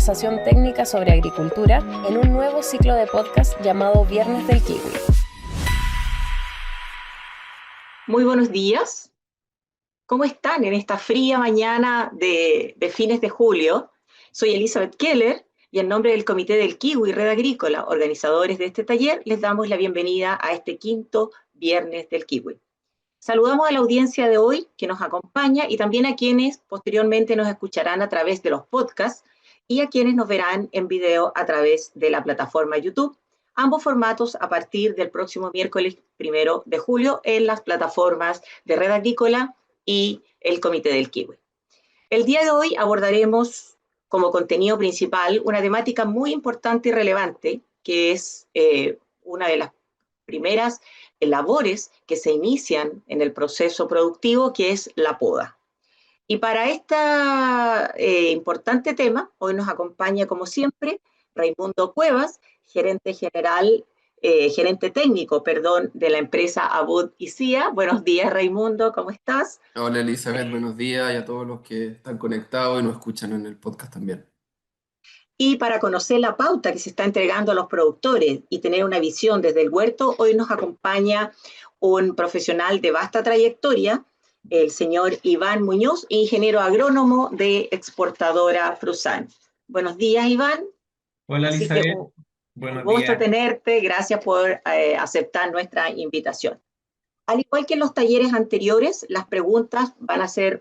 conversación técnica sobre agricultura en un nuevo ciclo de podcast llamado Viernes del Kiwi. Muy buenos días. ¿Cómo están en esta fría mañana de fines de julio? Soy Elizabeth Keller y en nombre del Comité del Kiwi Red Agrícola, organizadores de este taller, les damos la bienvenida a este quinto Viernes del Kiwi. Saludamos a la audiencia de hoy que nos acompaña y también a quienes posteriormente nos escucharán a través de los podcasts y a quienes nos verán en video a través de la plataforma YouTube, ambos formatos a partir del próximo miércoles 1 de julio en las plataformas de Red Agrícola y el Comité del Kiwi. El día de hoy abordaremos como contenido principal una temática muy importante y relevante, que es una de las primeras labores que se inician en el proceso productivo, que es la poda. Y para este importante tema, hoy nos acompaña, como siempre, Raimundo Cuevas, gerente técnico, de la empresa Abud y CIA. Buenos días, Raimundo, ¿cómo estás? Hola Elizabeth, buenos días y a todos los que están conectados y nos escuchan en el podcast también. Y para conocer la pauta que se está entregando a los productores y tener una visión desde el huerto, hoy nos acompaña un profesional de vasta trayectoria, el señor Iván Muñoz, ingeniero agrónomo de exportadora Frusan. Buenos días, Iván. Hola Así que Elizabeth, un buenos gusto días. tenerte, gracias por aceptar nuestra invitación. Al igual que en los talleres anteriores, las preguntas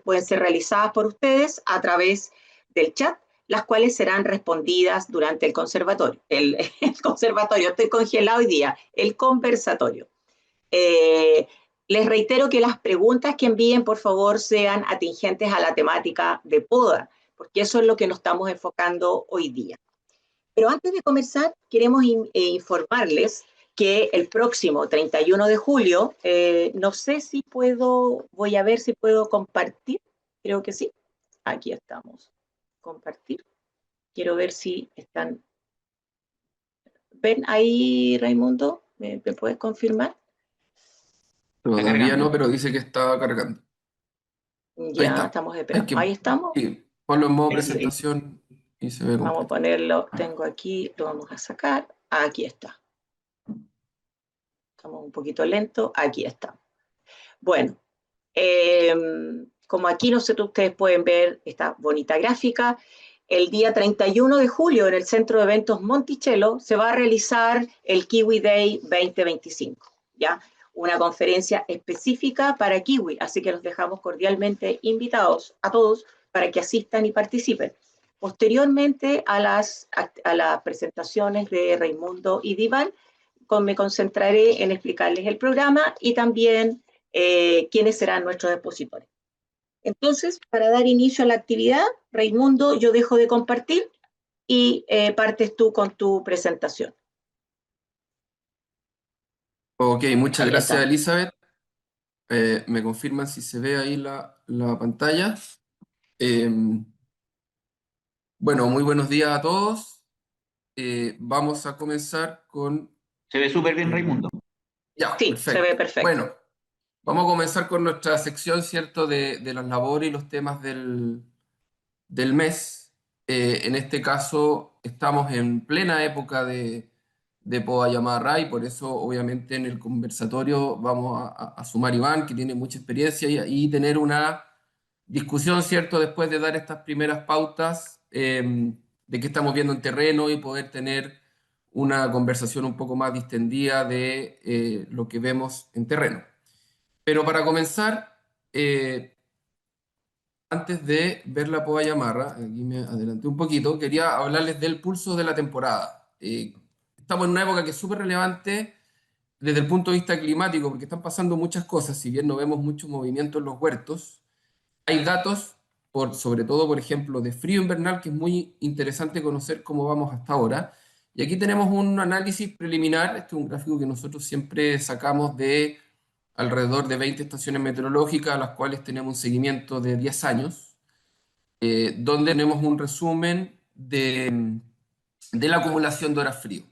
pueden ser realizadas por ustedes a través del chat, las cuales serán respondidas durante el conservatorio. El conservatorio, estoy congelado hoy día, el conversatorio. Eh, Les reitero que las preguntas que envíen, por favor, sean atingentes a la temática de poda, porque eso es lo que nos estamos enfocando hoy día. Pero antes de comenzar, queremos informarles que el próximo 31 de julio, no sé si voy a ver si puedo compartir, creo que sí, aquí estamos, compartir. Quiero ver si están, ¿ven ahí, Raimundo? ¿Me puedes confirmar? Está Todavía no, cargando. pero dice que está cargando. Ahí Ya, está. estamos Hay esperando. Ahí que estamos. sí, ponlo en modo Excelente. presentación y se ve Vamos a completo. ponerlo, tengo aquí, lo vamos a sacar. Aquí está. Estamos un poquito lentos. Aquí está. Bueno, Eh, como aquí nosotros ustedes pueden ver esta bonita gráfica, el día 31 de julio en el Centro de Eventos Monticello se va a realizar el Kiwi Day 2025, ¿ya? Una conferencia específica para Kiwi, así que los dejamos cordialmente invitados a todos para que asistan y participen. Posteriormente a las presentaciones de Raimundo y Divan, me concentraré en explicarles el programa y también quiénes serán nuestros expositores. Entonces, para dar inicio a la actividad, Raimundo, yo dejo de compartir y partes tú con tu presentación. Ok, muchas Ahí gracias está. Elizabeth. ¿Me confirman si se ve ahí la pantalla? Eh, bueno, muy buenos días a todos. Vamos a comenzar con... Se ve súper bien, Raimundo. Ya, Sí, se ve perfecto. perfecto. Bueno, vamos a comenzar con nuestra sección, ¿cierto?, de las labores y los temas del mes. En este caso, estamos en plena época de poda llamada RAI, por eso obviamente en el conversatorio vamos a sumar a Iván, que tiene mucha experiencia, y tener una discusión, ¿cierto?, después de dar estas primeras pautas de qué estamos viendo en terreno y poder tener una conversación un poco más distendida de lo que vemos en terreno. Pero para comenzar, antes de ver la poda Yamarra, aquí me adelanté un poquito, quería hablarles del pulso de la temporada. Estamos en una época que es súper relevante desde el punto de vista climático, porque están pasando muchas cosas, si bien no vemos mucho movimiento en los huertos, hay datos, sobre todo, por ejemplo, de frío invernal, que es muy interesante conocer cómo vamos hasta ahora. Y aquí tenemos un análisis preliminar, este es un gráfico que nosotros siempre sacamos de alrededor de 20 estaciones meteorológicas, a las cuales tenemos un seguimiento de 10 años, donde tenemos un resumen de la acumulación de horas frío.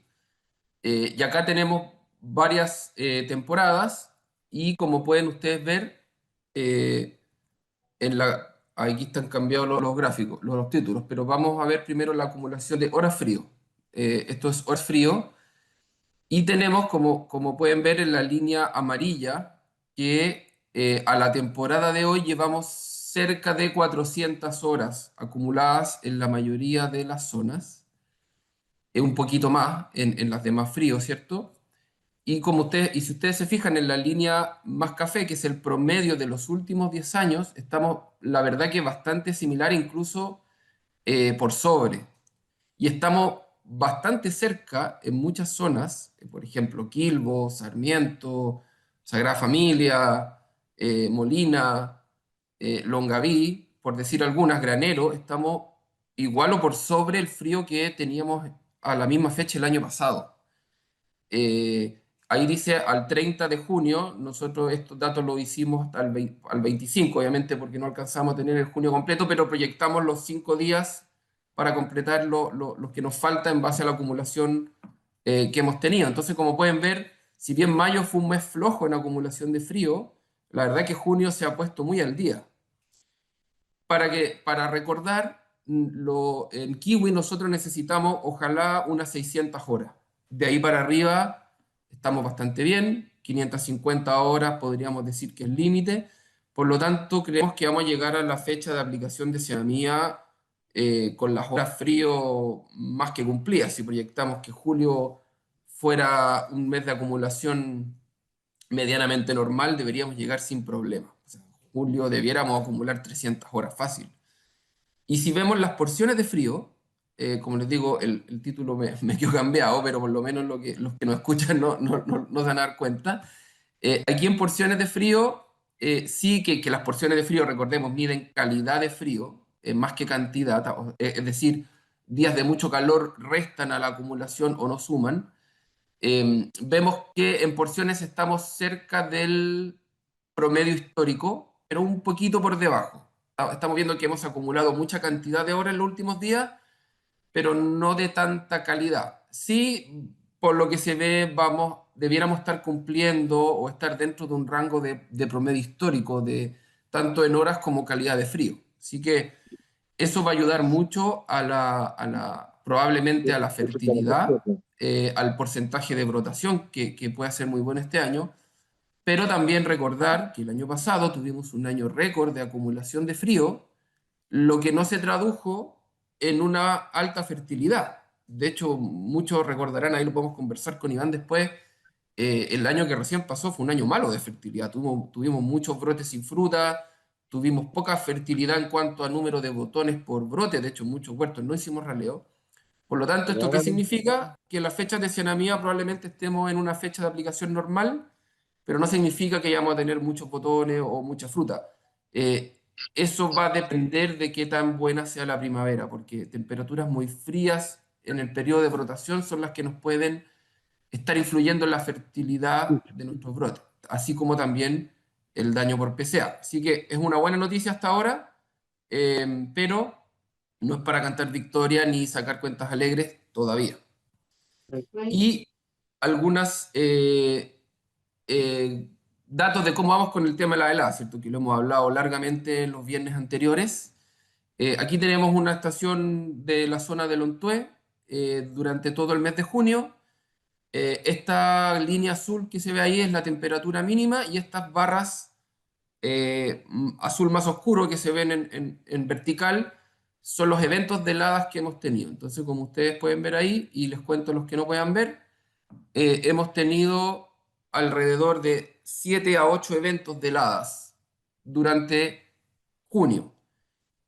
Y acá tenemos varias temporadas y como pueden ustedes ver, en aquí están cambiados los gráficos, los títulos, pero vamos a ver primero la acumulación de horas frío. Esto es horas frío. Y tenemos, como pueden ver en la línea amarilla, que a la temporada de hoy llevamos cerca de 400 horas acumuladas en la mayoría de las zonas, un poquito más en las de más frío, ¿cierto? Y si ustedes se fijan en la línea más café, que es el promedio de los últimos 10 años, estamos, la verdad que bastante similar, incluso por sobre. Y estamos bastante cerca en muchas zonas, por ejemplo, Quilbo, Sarmiento, Sagrada Familia, Molina, Longaví, por decir algunas, Granero, estamos igual o por sobre el frío que teníamos a la misma fecha el año pasado. Ahí dice al 30 de junio, nosotros estos datos los hicimos hasta al 25, obviamente porque no alcanzamos a tener el junio completo, pero proyectamos los 5 días para completar los que nos falta en base a la acumulación que hemos tenido. Entonces, como pueden ver, si bien mayo fue un mes flojo en acumulación de frío, la verdad que junio se ha puesto muy al día. Para recordar, en Kiwi nosotros necesitamos ojalá unas 600 horas. De ahí para arriba estamos bastante bien, 550 horas podríamos decir que es el límite. Por lo tanto, creemos que vamos a llegar a la fecha de aplicación de Oceanía con las horas frío más que cumplidas. Si proyectamos que julio fuera un mes de acumulación medianamente normal, deberíamos llegar sin problema. O sea, en julio debiéramos acumular 300 horas fácil. Y si vemos las porciones de frío, como les digo, el título me quedó cambiado, pero por lo menos los que nos escuchan no se van a dar cuenta. Aquí en porciones de frío, sí que las porciones de frío, recordemos, miden calidad de frío, más que cantidad, es decir, días de mucho calor restan a la acumulación o no suman. Vemos que en porciones estamos cerca del promedio histórico, pero un poquito por debajo. Estamos viendo que hemos acumulado mucha cantidad de horas en los últimos días, pero no de tanta calidad. Sí, por lo que se ve, debiéramos estar cumpliendo o estar dentro de un rango de promedio histórico, de tanto en horas como calidad de frío. Así que eso va a ayudar mucho probablemente a la fertilidad, al porcentaje de brotación que puede ser muy bueno este año, pero también recordar que el año pasado tuvimos un año récord de acumulación de frío, lo que no se tradujo en una alta fertilidad. De hecho, muchos recordarán, ahí lo podemos conversar con Iván después, el año que recién pasó fue un año malo de fertilidad. Tuvimos muchos brotes sin fruta, tuvimos poca fertilidad en cuanto a número de botones por brote, de hecho, en muchos huertos no hicimos raleo. Por lo tanto, ¿esto qué significa? Que las fechas de cianamida probablemente estemos en una fecha de aplicación normal, pero no significa que vayamos a tener muchos botones o mucha fruta. Eso va a depender de qué tan buena sea la primavera, porque temperaturas muy frías en el periodo de brotación son las que nos pueden estar influyendo en la fertilidad de nuestros brotes, así como también el daño por PCA. Así que es una buena noticia hasta ahora, pero no es para cantar victoria ni sacar cuentas alegres todavía. Y algunas datos de cómo vamos con el tema de la helada, ¿cierto? Que lo hemos hablado largamente en los viernes anteriores. Aquí tenemos una estación de la zona del Lontué durante todo el mes de junio. Esta línea azul que se ve ahí es la temperatura mínima y estas barras azul más oscuro que se ven en vertical son los eventos de heladas que hemos tenido. Entonces, como ustedes pueden ver ahí, y les cuento los que no puedan ver, hemos tenido alrededor de 7 a 8 eventos de heladas durante junio.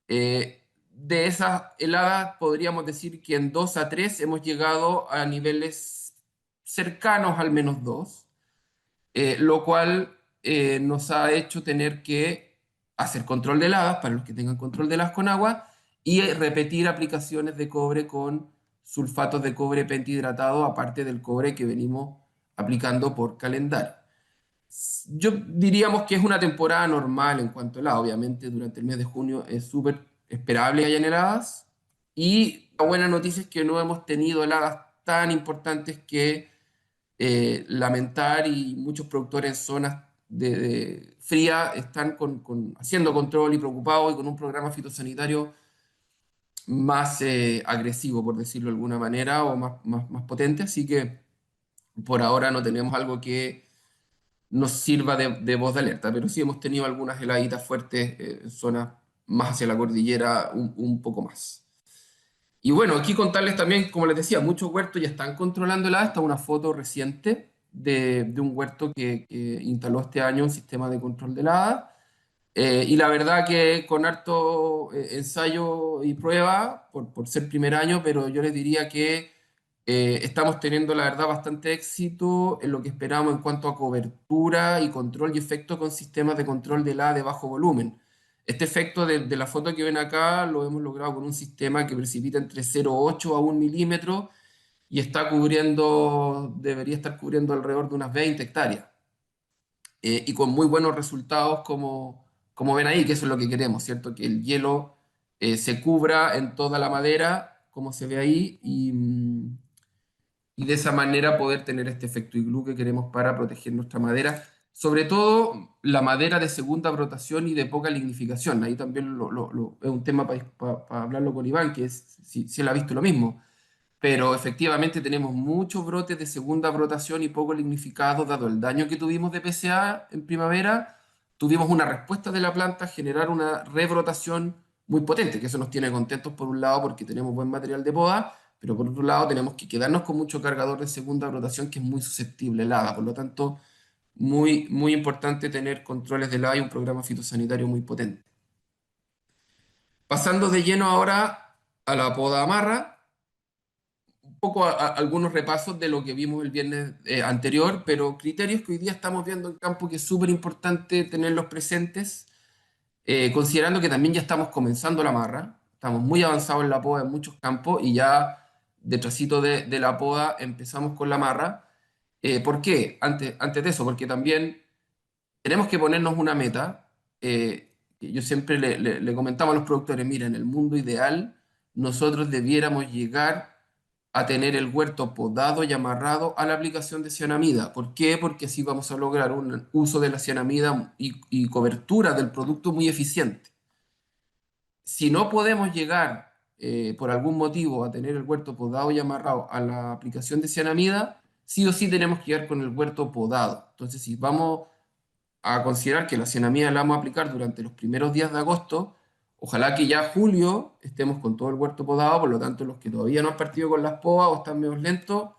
De esas heladas podríamos decir que en 2 a 3 hemos llegado a niveles cercanos al -2, lo cual nos ha hecho tener que hacer control de heladas para los que tengan control de heladas con agua y repetir aplicaciones de cobre con sulfatos de cobre pentihidratado, aparte del cobre que venimos aplicando por calendario. Yo diríamos que es una temporada normal en cuanto a helada. Obviamente durante el mes de junio es súper esperable que hayan heladas. Y la buena noticia es que no hemos tenido heladas tan importantes que lamentar, y muchos productores en zonas fría están haciendo control y preocupados y con un programa fitosanitario más agresivo, por decirlo de alguna manera, o más potente. Así que por ahora no tenemos algo que nos sirva de voz de alerta, pero sí hemos tenido algunas heladitas fuertes en zonas más hacia la cordillera, un poco más. Y bueno, aquí contarles también, como les decía, muchos huertos ya están controlando helada. Esta es una foto reciente de un huerto que instaló este año un sistema de control de helada. Y la verdad que con harto ensayo y prueba, por ser primer año, pero yo les diría que estamos teniendo, la verdad, bastante éxito en lo que esperamos en cuanto a cobertura y control y efecto con sistemas de control de helada de bajo volumen. Este efecto de la foto que ven acá lo hemos logrado con un sistema que precipita entre 0,8 a 1 milímetro y debería estar cubriendo alrededor de unas 20 hectáreas. Y con muy buenos resultados como ven ahí, que eso es lo que queremos, ¿cierto? Que el hielo se cubra en toda la madera, como se ve ahí, y de esa manera poder tener este efecto iglú que queremos para proteger nuestra madera, sobre todo la madera de segunda brotación y de poca lignificación. Ahí también es un tema para hablarlo con Iván, que es si él ha visto lo mismo, pero efectivamente tenemos muchos brotes de segunda brotación y poco lignificados, dado el daño que tuvimos de PCA en primavera. Tuvimos una respuesta de la planta a generar una rebrotación muy potente, que eso nos tiene contentos por un lado porque tenemos buen material de poda, pero por otro lado tenemos que quedarnos con mucho cargador de segunda brotación que es muy susceptible al hada. Por lo tanto, muy importante tener controles de hada y un programa fitosanitario muy potente. Pasando de lleno ahora a la poda amarra, un poco algunos repasos de lo que vimos el viernes anterior, pero criterios que hoy día estamos viendo en campo que es súper importante tenerlos presentes, considerando que también ya estamos comenzando la amarra, estamos muy avanzados en la poda en muchos campos y ya detrásito de la poda empezamos con la amarra. ¿Por qué? Antes de eso, porque también tenemos que ponernos una meta. Que yo siempre le comentaba a los productores, mira, en el mundo ideal nosotros debiéramos llegar a tener el huerto podado y amarrado a la aplicación de cianamida. ¿Por qué? Porque así vamos a lograr un uso de la cianamida y cobertura del producto muy eficiente. Si no podemos llegar por algún motivo a tener el huerto podado y amarrado a la aplicación de cianamida, sí o sí tenemos que llegar con el huerto podado. Entonces, si vamos a considerar que la cianamida la vamos a aplicar durante los primeros días de agosto, ojalá que ya julio estemos con todo el huerto podado, por lo tanto los que todavía no han partido con las podas o están medio lentos,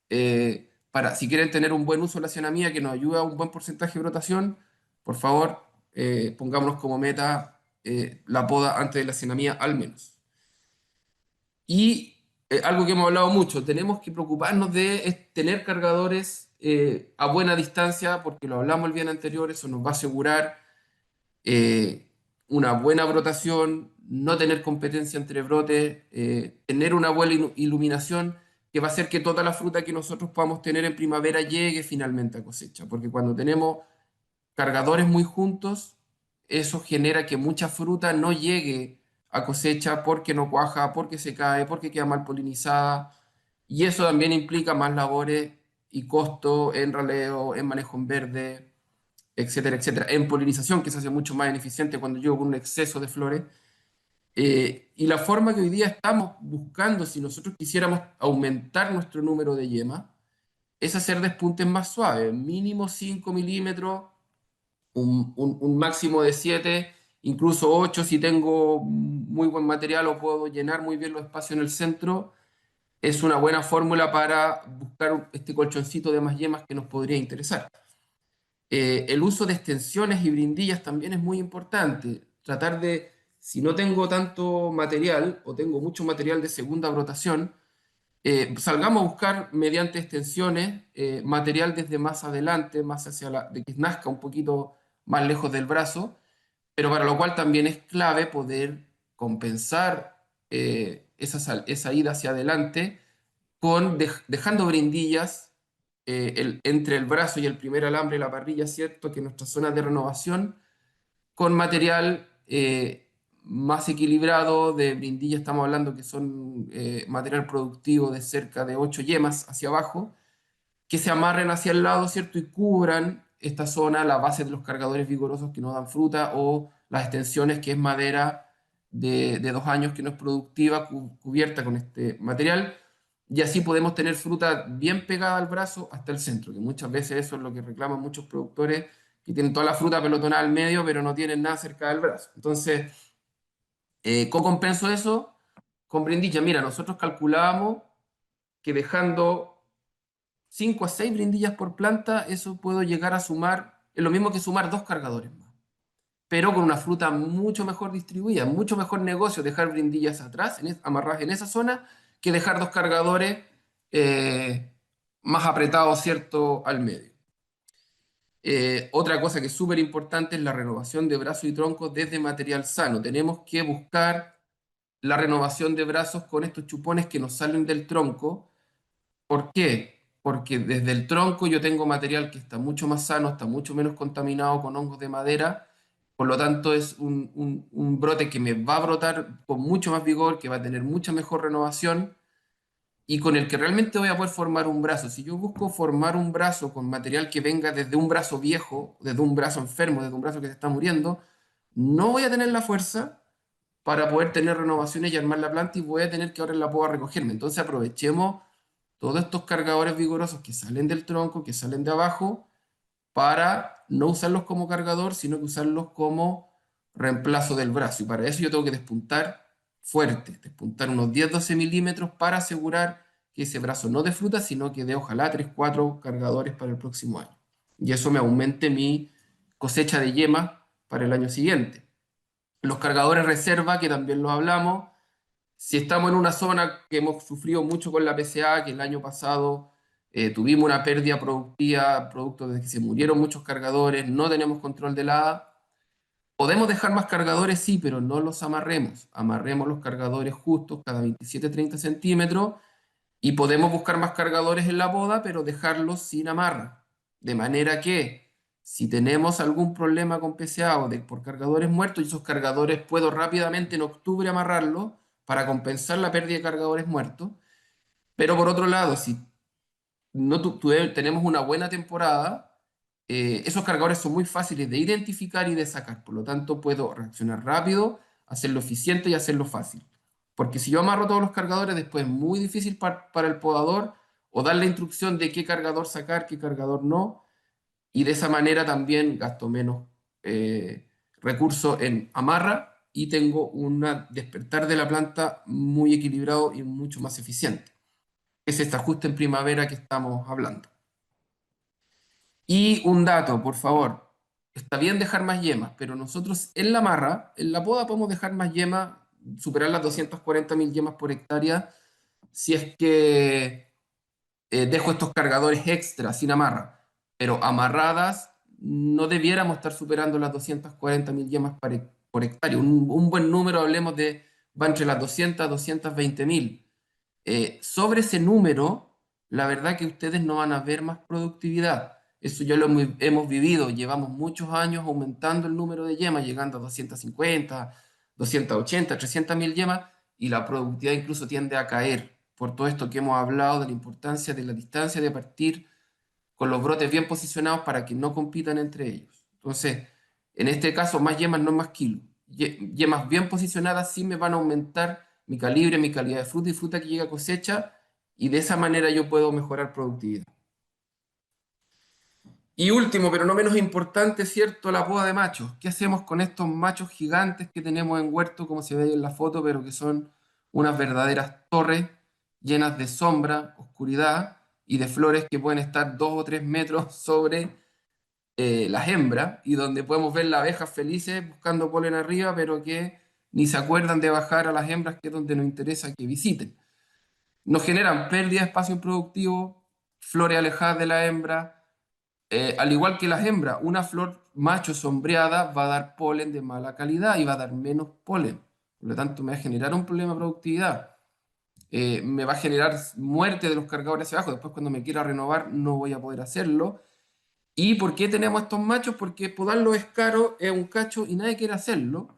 si quieren tener un buen uso de la cianamida que nos ayuda a un buen porcentaje de brotación, por favor, pongámonos como meta la poda antes de la cianamida al menos. Y algo que hemos hablado mucho, tenemos que preocuparnos de tener cargadores a buena distancia, porque lo hablamos el día anterior, eso nos va a asegurar una buena brotación, no tener competencia entre brotes, tener una buena iluminación que va a hacer que toda la fruta que nosotros podamos tener en primavera llegue finalmente a cosecha, porque cuando tenemos cargadores muy juntos, eso genera que mucha fruta no llegue a cosecha porque no cuaja, porque se cae, porque queda mal polinizada, y eso también implica más labores y costo en raleo, en manejo en verde, etcétera, etcétera, en polinización, que se hace mucho más ineficiente cuando llego con un exceso de flores. Y la forma que hoy día estamos buscando, si nosotros quisiéramos aumentar nuestro número de yemas, es hacer despuntes más suaves, mínimo 5 milímetros, un máximo de 7, incluso 8 si tengo muy buen material o puedo llenar muy bien los espacios en el centro. Es una buena fórmula para buscar este colchoncito de más yemas que nos podría interesar. El uso de extensiones y brindillas también es muy importante. Tratar de, si no tengo tanto material o tengo mucho material de segunda brotación, salgamos a buscar mediante extensiones material desde más adelante, más hacia de que nazca un poquito más lejos del brazo, pero para lo cual también es clave poder compensar esa ida hacia adelante dejando brindillas entre el brazo y el primer alambre de la parrilla, ¿cierto? Que nuestras zonas de renovación, con material más equilibrado de brindillas, estamos hablando que son material productivo de cerca de 8 yemas hacia abajo, que se amarren hacia el lado, ¿cierto? Y cubran esta zona, la base de los cargadores vigorosos que no dan fruta o las extensiones que es madera de 2 años que no es productiva, cubierta con este material, y así podemos tener fruta bien pegada al brazo hasta el centro, que muchas veces eso es lo que reclaman muchos productores que tienen toda la fruta pelotonada al medio, pero no tienen nada cerca del brazo. Entonces, ¿cómo compenso eso? Con brindilla. Mira, nosotros calculábamos que dejando 5 a 6 brindillas por planta, eso puedo llegar a sumar, es lo mismo que sumar 2 cargadores más, pero con una fruta mucho mejor distribuida, mucho mejor negocio dejar brindillas atrás, amarradas en esa zona, que dejar 2 cargadores más apretados, ¿cierto?, al medio. Otra cosa que es súper importante es la renovación de brazos y troncos desde material sano. Tenemos que buscar la renovación de brazos con estos chupones que nos salen del tronco. ¿Por qué? Porque desde el tronco yo tengo material que está mucho más sano, está mucho menos contaminado con hongos de madera, por lo tanto es un brote que me va a brotar con mucho más vigor, que va a tener mucha mejor renovación y con el que realmente voy a poder formar un brazo. Si yo busco formar un brazo con material que venga desde un brazo viejo, desde un brazo enfermo, desde un brazo que se está muriendo, no voy a tener la fuerza para poder tener renovaciones y armar la planta y voy a tener que ahora la pueda recogerme. Entonces aprovechemos todos estos cargadores vigorosos que salen del tronco, que salen de abajo, para no usarlos como cargador, sino que usarlos como reemplazo del brazo. Y para eso yo tengo que despuntar fuerte, despuntar unos 10-12 milímetros para asegurar que ese brazo no dé fruta, sino que dé ojalá 3-4 cargadores para el próximo año. Y eso me aumente mi cosecha de yemas para el año siguiente. Los cargadores reserva, que también los hablamos, si estamos en una zona que hemos sufrido mucho con la PCA, que el año pasado tuvimos una pérdida productiva, producto de que se murieron muchos cargadores, no tenemos control de la hada, podemos dejar más cargadores, sí, pero no los amarremos. Amarremos los cargadores justos cada 27-30 centímetros y podemos buscar más cargadores en la poda, pero dejarlos sin amarra. De manera que si tenemos algún problema con PCA o por cargadores muertos, esos cargadores puedo rápidamente en octubre amarrarlos para compensar la pérdida de cargadores muertos. Pero por otro lado, si no tenemos una buena temporada, esos cargadores son muy fáciles de identificar y de sacar. Por lo tanto, puedo reaccionar rápido, hacerlo eficiente y hacerlo fácil. Porque si yo amarro todos los cargadores, después es muy difícil para el podador o dar la instrucción de qué cargador sacar, qué cargador no. Y de esa manera también gasto menos recursos en amarra y tengo un despertar de la planta muy equilibrado y mucho más eficiente. Es este ajuste en primavera que estamos hablando. Y un dato, por favor. Está bien dejar más yemas, pero nosotros en la amarra, en la poda podemos dejar más yemas, superar las 240.000 yemas por hectárea, si es que dejo estos cargadores extra sin amarra. Pero amarradas no debiéramos estar superando las 240.000 yemas por hectárea. Un buen número, hablemos de, va entre las 200 a 220.000. Sobre ese número, la verdad que ustedes no van a ver más productividad. Eso ya lo hemos vivido. Llevamos muchos años aumentando el número de yemas, llegando a 250, 280, 300.000 yemas, y la productividad incluso tiende a caer por todo esto que hemos hablado de la importancia de la distancia de partir con los brotes bien posicionados para que no compitan entre ellos. Entonces, en este caso, más yemas no más kilos. Yemas bien posicionadas sí me van a aumentar mi calibre, mi calidad de fruta y fruta que llega a cosecha, y de esa manera yo puedo mejorar productividad. Y último, pero no menos importante, ¿cierto? La poda de machos. ¿Qué hacemos con estos machos gigantes que tenemos en huerto, como se ve ahí en la foto, pero que son unas verdaderas torres llenas de sombra, oscuridad y de flores que pueden estar 2 o 3 metros sobre las hembras y donde podemos ver las abejas felices buscando polen arriba, pero que ni se acuerdan de bajar a las hembras, que es donde nos interesa que visiten? Nos generan pérdida de espacio productivo, flores alejadas de la hembra. Al igual que las hembras, una flor macho sombreada va a dar polen de mala calidad y va a dar menos polen. Por lo tanto, me va a generar un problema de productividad. Me va a generar muerte de los cargadores hacia abajo. Después, cuando me quiera renovar, no voy a poder hacerlo. ¿Y por qué tenemos estos machos? Porque podarlos es caro, es un cacho y nadie quiere hacerlo.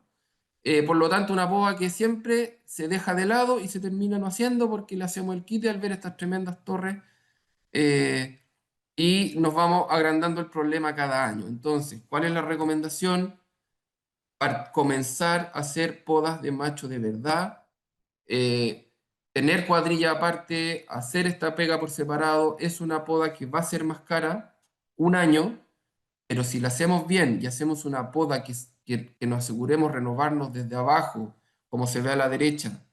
Por lo tanto, una poda que siempre se deja de lado y se termina no haciendo porque le hacemos el quite al ver estas tremendas torres. y nos vamos agrandando el problema cada año. Entonces, ¿cuál es la recomendación? Para comenzar a hacer podas de macho de verdad, tener cuadrilla aparte, hacer esta pega por separado, es una poda que va a ser más cara un año, pero si la hacemos bien y hacemos una poda que nos aseguremos renovarnos desde abajo, como se ve a la derecha,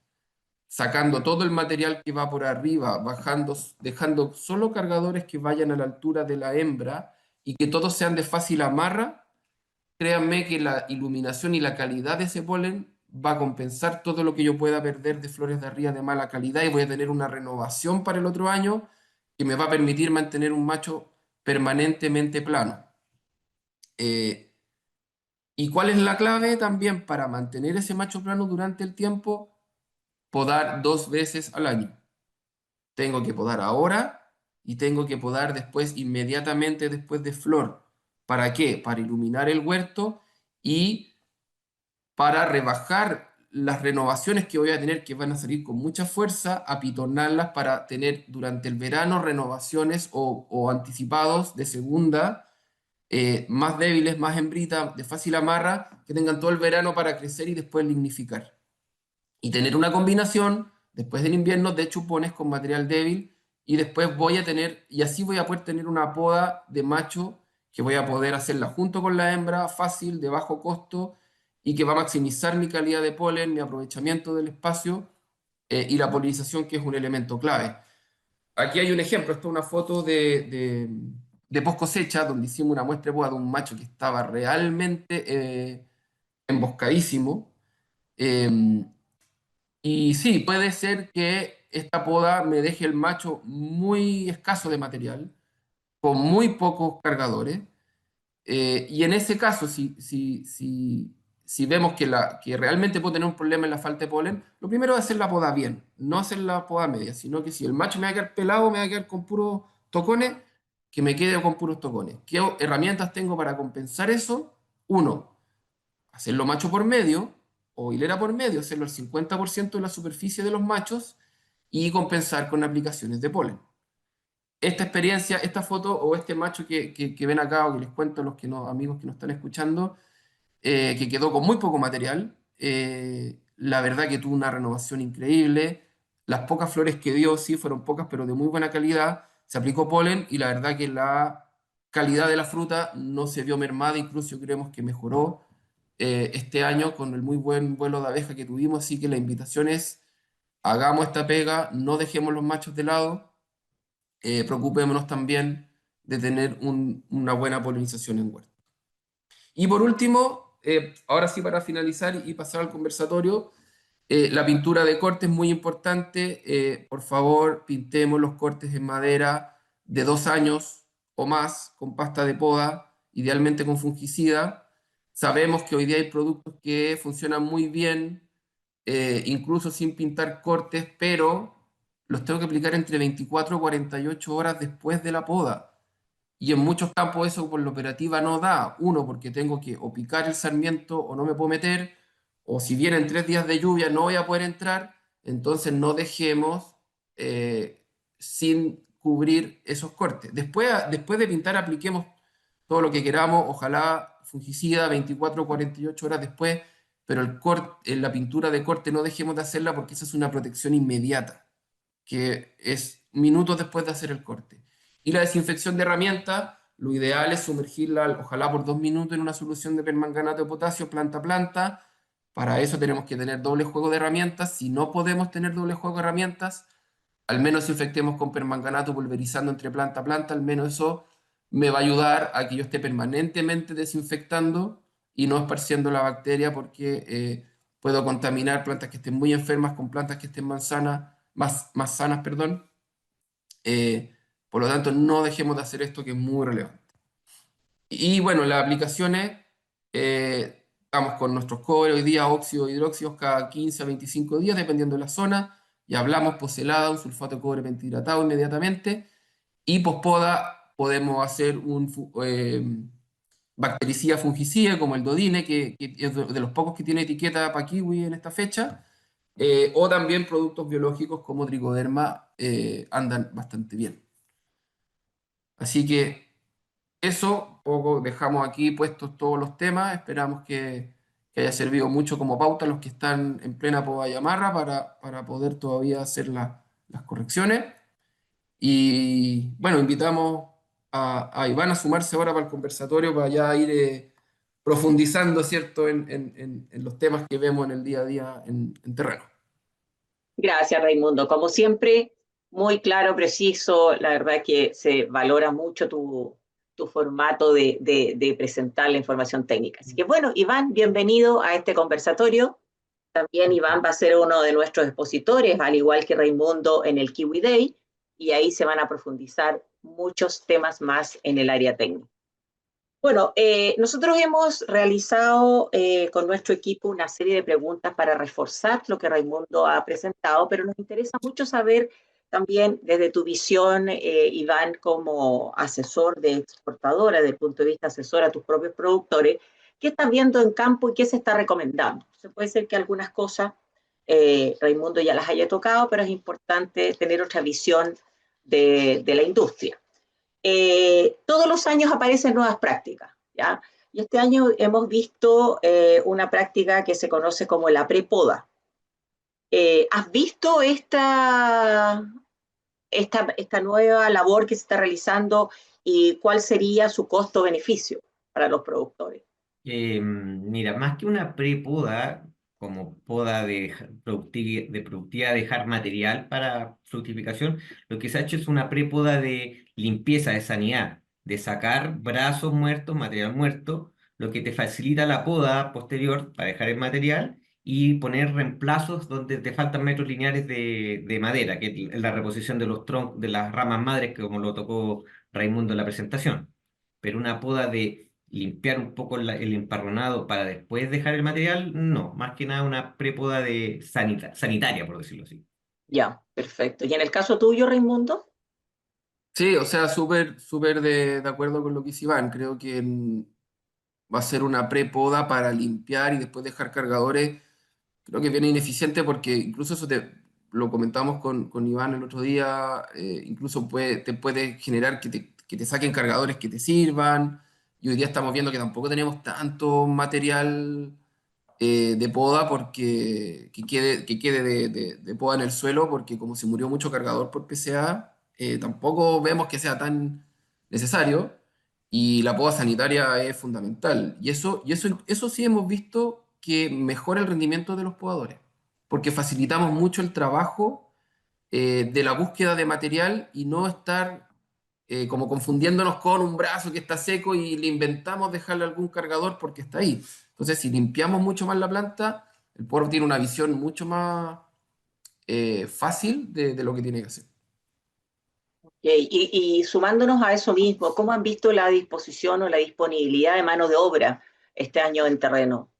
sacando todo el material que va por arriba, bajando, dejando solo cargadores que vayan a la altura de la hembra y que todos sean de fácil amarra, créanme que la iluminación y la calidad de ese polen va a compensar todo lo que yo pueda perder de flores de arriba de mala calidad y voy a tener una renovación para el otro año que me va a permitir mantener un macho permanentemente plano. Eh, ¿Y cuál es la clave también para mantener ese macho plano durante el tiempo? Podar 2 veces al año. Tengo que podar ahora y tengo que podar después, inmediatamente después de flor. ¿Para qué? Para iluminar el huerto y para rebajar las renovaciones que voy a tener, que van a salir con mucha fuerza, apitonarlas para tener durante el verano renovaciones o anticipados de segunda, más débiles, más hembritas, de fácil amarra, que tengan todo el verano para crecer y después lignificar. Y tener una combinación después del invierno de chupones con material débil y después voy a tener, y así voy a poder tener una poda de macho que voy a poder hacerla junto con la hembra, fácil, de bajo costo y que va a maximizar mi calidad de polen, mi aprovechamiento del espacio y la polinización, que es un elemento clave. Aquí hay un ejemplo, esta es una foto de post cosecha, donde hicimos una muestra de poda de un macho que estaba realmente emboscadísimo. Eh, y sí, puede ser que esta poda me deje el macho muy escaso de material, con muy pocos cargadores. Y en ese caso, si vemos que realmente puedo tener un problema en la falta de polen, lo primero es hacer la poda bien, no hacer la poda media, sino que si el macho me va a quedar pelado, me va a quedar con puros tocones, que me quede con puros tocones. ¿Qué herramientas tengo para compensar eso? Uno, hacerlo macho por medio o hilera por medio, hacerlo al 50% de la superficie de los machos y compensar con aplicaciones de polen. Esta experiencia, esta foto o este macho que ven acá o que les cuento a los que no, amigos que nos están escuchando, que quedó con muy poco material, la verdad que tuvo una renovación increíble. Las pocas flores que dio, sí, fueron pocas, pero de muy buena calidad. Se aplicó polen y la verdad que la calidad de la fruta no se vio mermada, incluso creemos que mejoró este año con el muy buen vuelo de abeja que tuvimos. Así que la invitación es, hagamos esta pega, no dejemos los machos de lado, preocupémonos también de tener una buena polinización en huerto. Y por último, ahora sí para finalizar y pasar al conversatorio, la pintura de corte es muy importante. Por favor, pintemos los cortes en madera de 2 años o más con pasta de poda, idealmente con fungicida. Sabemos que hoy día hay productos que funcionan muy bien, incluso sin pintar cortes, pero los tengo que aplicar entre 24 y 48 horas después de la poda. Y en muchos campos eso por la operativa no da. Uno, porque tengo que o picar el sarmiento o no me puedo meter, o si vienen 3 días de lluvia no voy a poder entrar, entonces no dejemos sin cubrir esos cortes. Después de pintar apliquemos todo lo que queramos, ojalá fungicida 24 o 48 horas después, pero la pintura de corte no dejemos de hacerla porque esa es una protección inmediata, que es minutos después de hacer el corte. Y la desinfección de herramientas, lo ideal es sumergirla, ojalá por 2 minutos, en una solución de permanganato de potasio, planta a planta. Para eso tenemos que tener doble juego de herramientas. Si no podemos tener doble juego de herramientas, al menos desinfectemos con permanganato pulverizando entre planta a planta. Al menos eso me va a ayudar a que yo esté permanentemente desinfectando y no esparciendo la bacteria, porque puedo contaminar plantas que estén muy enfermas con plantas que estén más sanas, perdón. Por lo tanto, no dejemos de hacer esto, que es muy relevante. Y bueno, las aplicaciones, estamos con nuestros cobre hoy día, óxido, hidróxidos cada 15 a 25 días, dependiendo de la zona. Ya hablamos, poselada, un sulfato de cobre pentihidratado inmediatamente. Y pospoda podemos hacer bactericida fungicida como el Dodine, que es de los pocos que tiene etiqueta para kiwi en esta fecha. O también productos biológicos como tricoderma andan bastante bien. Así que eso, poco dejamos aquí puestos todos los temas. Esperamos que haya servido mucho como pauta a los que están en plena poda y amarra para poder todavía hacer las correcciones. Y bueno, invitamos a Iván a sumarse ahora para el conversatorio para ya ir profundizando, ¿cierto?, en los temas que vemos en el día a día en terreno. Gracias, Raimundo. Como siempre, muy claro, preciso. La verdad que se valora mucho tu formato de presentar la información técnica. Así que bueno, Iván, bienvenido a este conversatorio. También Iván va a ser uno de nuestros expositores, al igual que Raimundo en el Kiwi Day, y ahí se van a profundizar muchos temas más en el área técnica. Bueno, nosotros hemos realizado con nuestro equipo una serie de preguntas para reforzar lo que Raimundo ha presentado, pero nos interesa mucho saber también desde tu visión, Iván, como asesor de exportadora, desde el punto de vista asesor a tus propios productores, ¿qué estás viendo en campo y qué se está recomendando? Se puede ser que algunas cosas Raimundo ya las haya tocado, pero es importante tener otra visión de la industria. Todos los años aparecen nuevas prácticas, ¿ya? Y este año hemos visto una práctica que se conoce como la prepoda. ¿Has visto esta nueva labor que se está realizando y cuál sería su costo-beneficio para los productores? Mira, más que una prepoda, como poda de productividad, dejar material para fructificación, lo que se ha hecho es una prepoda de limpieza, de sanidad, de sacar brazos muertos, material muerto, lo que te facilita la poda posterior para dejar el material y poner reemplazos donde te faltan metros lineares de madera, que es la reposición de los troncos, de las ramas madres, que como lo tocó Raimundo en la presentación. Pero una poda de limpiar un poco el emparronado para después dejar el material, no, más que nada una prepoda de sanitaria, por decirlo así. Ya, perfecto. ¿Y en el caso tuyo, Raimundo? Sí, o sea, súper de acuerdo con lo que dice Iván. Creo que va a ser una prepoda para limpiar y después dejar cargadores. Creo que viene ineficiente porque incluso lo comentamos con Iván el otro día, incluso te puede generar que te saquen cargadores que te sirvan. Y hoy día estamos viendo que tampoco tenemos tanto material de poda porque que quede de poda en el suelo, porque como se murió mucho cargador por PCA, tampoco vemos que sea tan necesario y la poda sanitaria es fundamental. Y eso sí hemos visto que mejora el rendimiento de los podadores, porque facilitamos mucho el trabajo de la búsqueda de material y no estar como confundiéndonos con un brazo que está seco y le inventamos dejarle algún cargador porque está ahí. Entonces, si limpiamos mucho más la planta, el podador tiene una visión mucho más fácil de lo que tiene que hacer. Y sumándonos a eso mismo, ¿cómo han visto la disposición o la disponibilidad de mano de obra este año en terreno?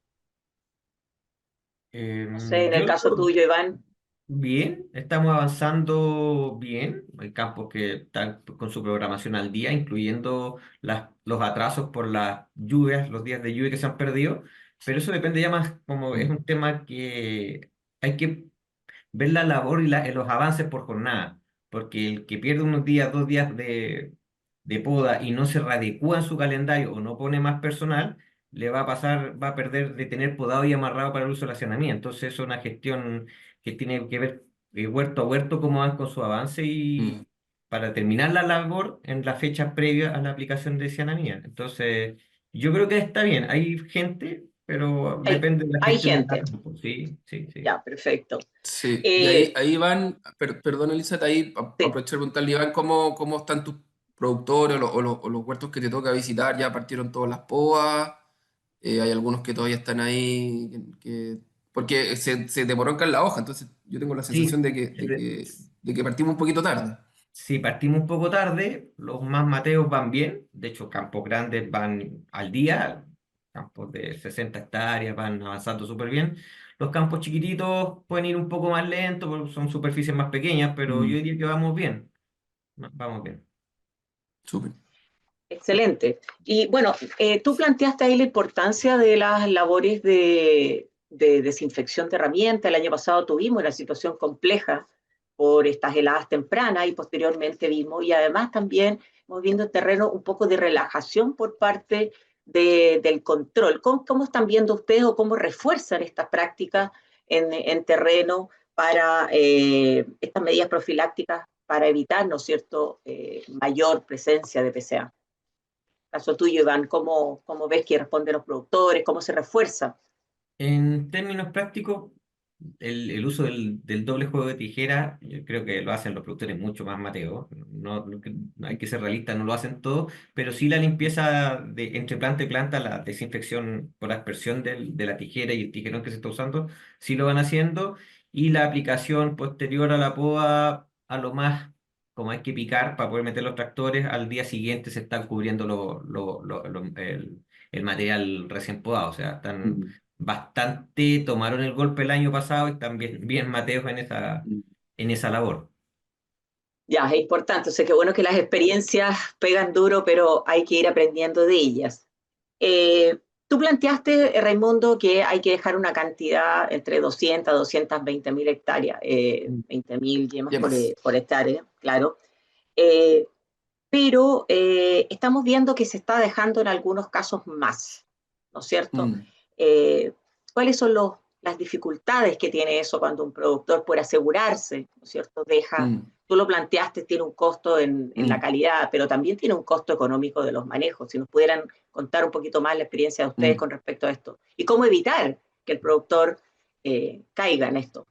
No sé, en el Yo caso lo- tuyo, Iván. Bien, estamos avanzando bien. Hay campos que están con su programación al día, incluyendo los atrasos por las lluvias, los días de lluvia que se han perdido. Pero eso depende ya más, como es un tema que hay que ver la labor y los avances por jornada, porque el que pierde unos días, 2 días de poda y no se radicúa en su calendario o no pone más personal, le va a pasar, va a perder de tener podado y amarrado para el uso de la cianamida. Entonces es una gestión que tiene que ver huerto a huerto cómo van con su avance Mm. y para terminar la labor en la fecha previa a la aplicación de cianamida. Entonces, yo creo que está bien. Hay gente, pero depende de la Hay gestión de cada gente. campo. Sí, sí, sí. Ya, perfecto. Sí, y ahí, Eh, ahí van, perdón Elizabeth, ahí sí. aprovechar de preguntarle, Iván, ¿cómo están tus productores o los huertos que te toca visitar? ¿Ya partieron todas las podas? Hay algunos que todavía están ahí, porque se demoroncan la hoja, entonces yo tengo la sensación Sí, de que partimos un poquito tarde. sí, partimos un poco tarde, los más mateos van bien, de hecho campos grandes van al día, campos de 60 hectáreas van avanzando súper bien. Los campos chiquititos pueden ir un poco más lentos, porque son superficies más pequeñas, pero yo Mm, diría que vamos bien, vamos bien. súper. Excelente. Y bueno, tú planteaste ahí la importancia de las labores de desinfección de herramientas. El año pasado tuvimos una situación compleja por estas heladas tempranas y posteriormente vimos, y además también estamos viendo en terreno un poco de relajación por parte del control. ¿Cómo están viendo ustedes o cómo refuerzan estas prácticas en terreno para estas medidas profilácticas para evitar, ¿no es cierto?, mayor presencia de PCA? Caso tuyo, Iván, ¿cómo ves que responden los productores? ¿Cómo se refuerza? En términos prácticos, el uso del doble juego de tijera, yo creo que lo hacen los productores mucho más Mateo. No hay que ser realista, no lo hacen todos, pero sí la limpieza entre planta y planta, la desinfección por aspersión de la tijera y el tijerón que se está usando, sí lo van haciendo. Y la aplicación posterior a la poda, a lo más como hay que picar para poder meter los tractores, al día siguiente se están cubriendo el material recién podado, o sea, están Mm, bastante, tomaron el golpe el año pasado y están bien mateos mm. en esa labor. Ya, es importante. O sea, que bueno que las experiencias pegan duro, pero hay que ir aprendiendo de ellas. Tú planteaste, Raimundo, que hay que dejar una cantidad entre 200 a 220.000 hectáreas, 20.000 yemas Yemas. por hectárea, claro. Pero estamos viendo que se está dejando en algunos casos más, ¿no es cierto? Mm, ¿Cuáles son las dificultades que tiene eso cuando un productor, por asegurarse, ¿no es cierto?, deja, mm, tú lo planteaste, tiene un costo en la mm, calidad, pero también tiene un costo económico de los manejos. Si nos pudieran contar un poquito más la experiencia de ustedes mm. con respecto a esto. Y cómo evitar que el productor caiga en esto.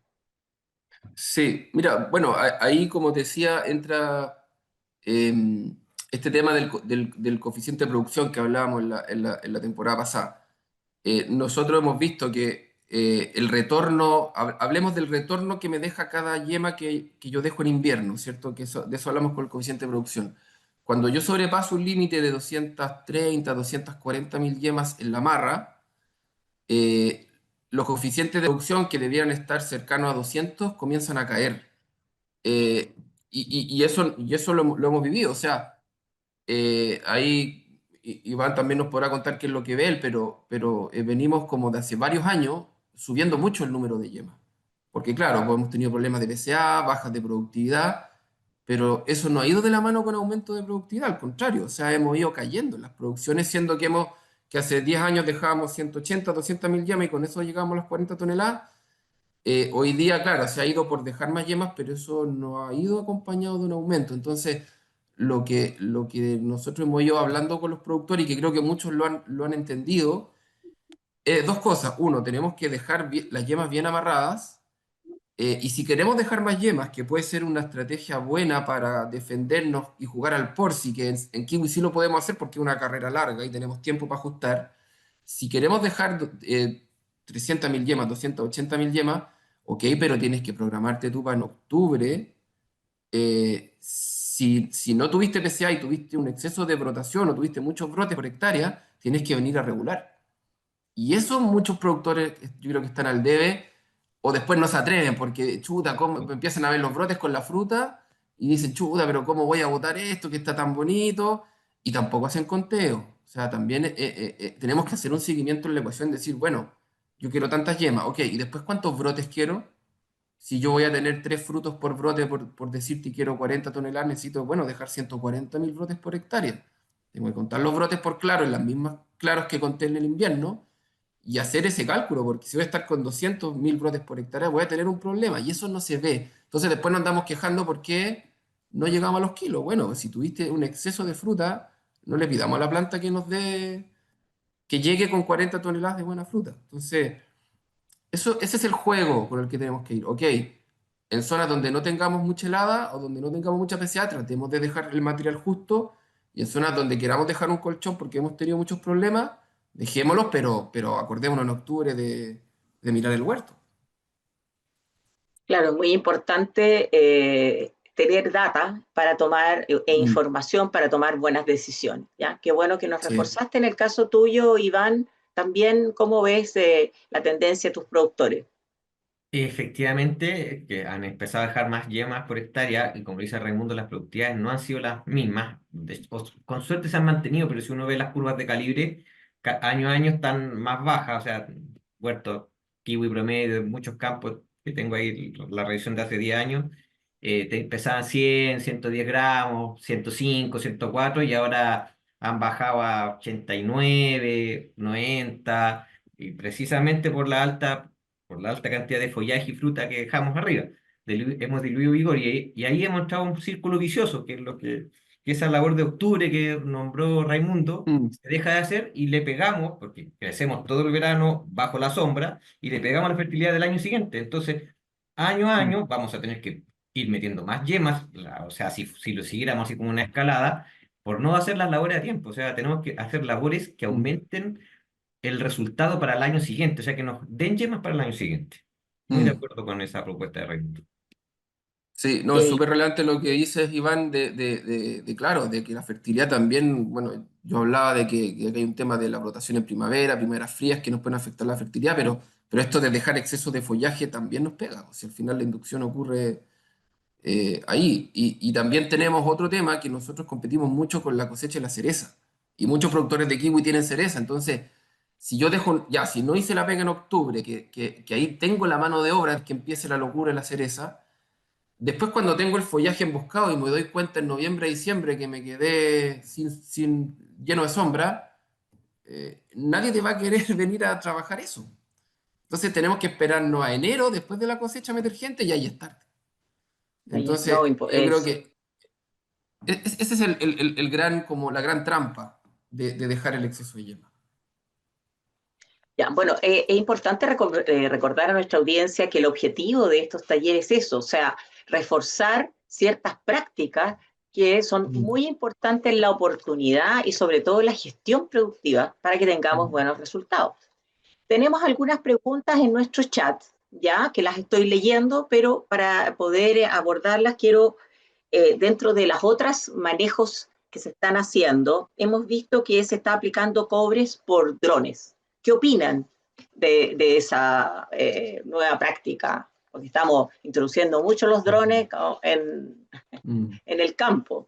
Sí, mira, bueno, ahí como te decía, entra este tema del coeficiente de producción que hablábamos en la temporada pasada. Nosotros hemos visto que el retorno, hablemos del retorno que me deja cada yema que yo dejo en invierno, ¿cierto? De eso hablamos con el coeficiente de producción. Cuando yo sobrepaso un límite de 230, 240.000 yemas en la marra, eh, los coeficientes de producción que debieran estar cercanos a 200 comienzan a caer. Eh, y eso lo hemos vivido. O sea, ahí Iván también nos podrá contar qué es lo que ve él, pero venimos como de hace varios años subiendo mucho el número de yemas. Porque claro, pues hemos tenido problemas de PCA, bajas de productividad, pero eso no ha ido de la mano con aumento de productividad, al contrario, o sea, hemos ido cayendo en las producciones, siendo que hace 10 años dejábamos 180, 200.000 yemas y con eso llegamos a las 40 toneladas. Hoy día, claro, se ha ido por dejar más yemas, pero eso no ha ido acompañado de un aumento. Entonces, lo que nosotros hemos ido hablando con los productores y que creo que muchos lo han entendido, dos cosas. Uno, tenemos que dejar las yemas bien amarradas. Y si queremos dejar más yemas, que puede ser una estrategia buena para defendernos y jugar al Porci, que en Kiwi sí lo podemos hacer porque es una carrera larga y tenemos tiempo para ajustar. Si queremos dejar 300.000 yemas, 280.000 yemas, ok, pero tienes que programarte tú para en octubre. Si no tuviste PCA y tuviste un exceso de brotación o tuviste muchos brotes por hectárea, tienes que venir a regular. Y eso muchos productores yo creo que están al debe o después no se atreven porque, chuta, ¿cómo? Empiezan a ver los brotes con la fruta y dicen, chuta, pero ¿cómo voy a botar esto que está tan bonito? Y tampoco hacen conteo. O sea, también tenemos que hacer un seguimiento en la ecuación, decir, bueno, yo quiero tantas yemas, ok, ¿y después cuántos brotes quiero? Si yo voy a tener 3 frutos por brote, por decirte quiero 40 toneladas, necesito, bueno, dejar 140.000 brotes por hectárea. Tengo que contar los brotes por claro, en las mismas claros que conté en el invierno, y hacer ese cálculo, porque si voy a estar con 200.000 brotes por hectárea, voy a tener un problema, y eso no se ve. Entonces después nos andamos quejando porque no llegamos a los kilos. Bueno, si tuviste un exceso de fruta, no le pidamos a la planta que llegue con 40 toneladas de buena fruta. Entonces, ese es el juego con el que tenemos que ir. Ok, en zonas donde no tengamos mucha helada o donde no tengamos mucha PCA, tratemos de dejar el material justo. Y en zonas donde queramos dejar un colchón porque hemos tenido muchos problemas, dejémoslos, pero acordémonos en octubre de mirar el huerto. Claro, muy importante tener data para tomar Mm, información para tomar buenas decisiones. ¿Ya? Qué bueno que nos sí. reforzaste en el caso tuyo, Iván. También, ¿cómo ves la tendencia de tus productores? Efectivamente, que han empezado a dejar más yemas por hectárea y como dice Raimundo, las productividades no han sido las mismas. Con suerte se han mantenido, pero si uno ve las curvas de calibre, año a año están más bajas. O sea, huerto, kiwi promedio, en muchos campos que tengo ahí la revisión de hace 10 años, pesaban 100, 110 gramos, 105, 104 y ahora han bajado a 89, 90 y precisamente por la alta cantidad de follaje y fruta que dejamos arriba. Hemos diluido vigor y ahí hemos entrado en un círculo vicioso, que es lo que esa labor de octubre que nombró Raimundo Mm, se deja de hacer y le pegamos, porque crecemos todo el verano bajo la sombra, y le pegamos la fertilidad del año siguiente. Entonces, año a mm, año vamos a tener que ir metiendo más yemas, o sea, si lo siguiéramos así como una escalada, por no hacer las labores a tiempo. O sea, tenemos que hacer labores que mm, aumenten el resultado para el año siguiente, o sea, que nos den yemas para el año siguiente. Muy de mm. acuerdo con esa propuesta de Raimundo. Sí, no, es Ok, súper relevante lo que dices, Iván, claro, de que la fertilidad también, bueno, yo hablaba de que hay un tema de la rotación en primavera, primaveras frías que nos pueden afectar la fertilidad, pero esto de dejar exceso de follaje también nos pega, o sea, al final la inducción ocurre ahí. Y también tenemos otro tema, que nosotros competimos mucho con la cosecha de la cereza, y muchos productores de kiwi tienen cereza, entonces, si yo dejo, ya, si no hice la pega en octubre, que ahí tengo la mano de obra, que empiece la locura de la cereza. Después, cuando tengo el follaje emboscado y me doy cuenta en noviembre, diciembre que me quedé lleno de sombra, nadie te va a querer venir a trabajar eso. Entonces tenemos que esperarnos a enero, después de la cosecha, meter gente y ahí es tarde. no, Entonces, yo creo que ese es el gran, como la gran trampa de dejar el exceso de yema. ya, bueno, es importante recordar a nuestra audiencia que el objetivo de estos talleres es eso, o sea, reforzar ciertas prácticas que son Mm, muy importantes en la oportunidad y sobre todo en la gestión productiva para que tengamos mm, buenos resultados. Tenemos algunas preguntas en nuestro chat, ya que las estoy leyendo, pero para poder abordarlas quiero, dentro de las otras manejos que se están haciendo, hemos visto que se está aplicando cobres por drones. ¿Qué opinan de esa nueva práctica? Porque estamos introduciendo mucho los drones mm, en el campo,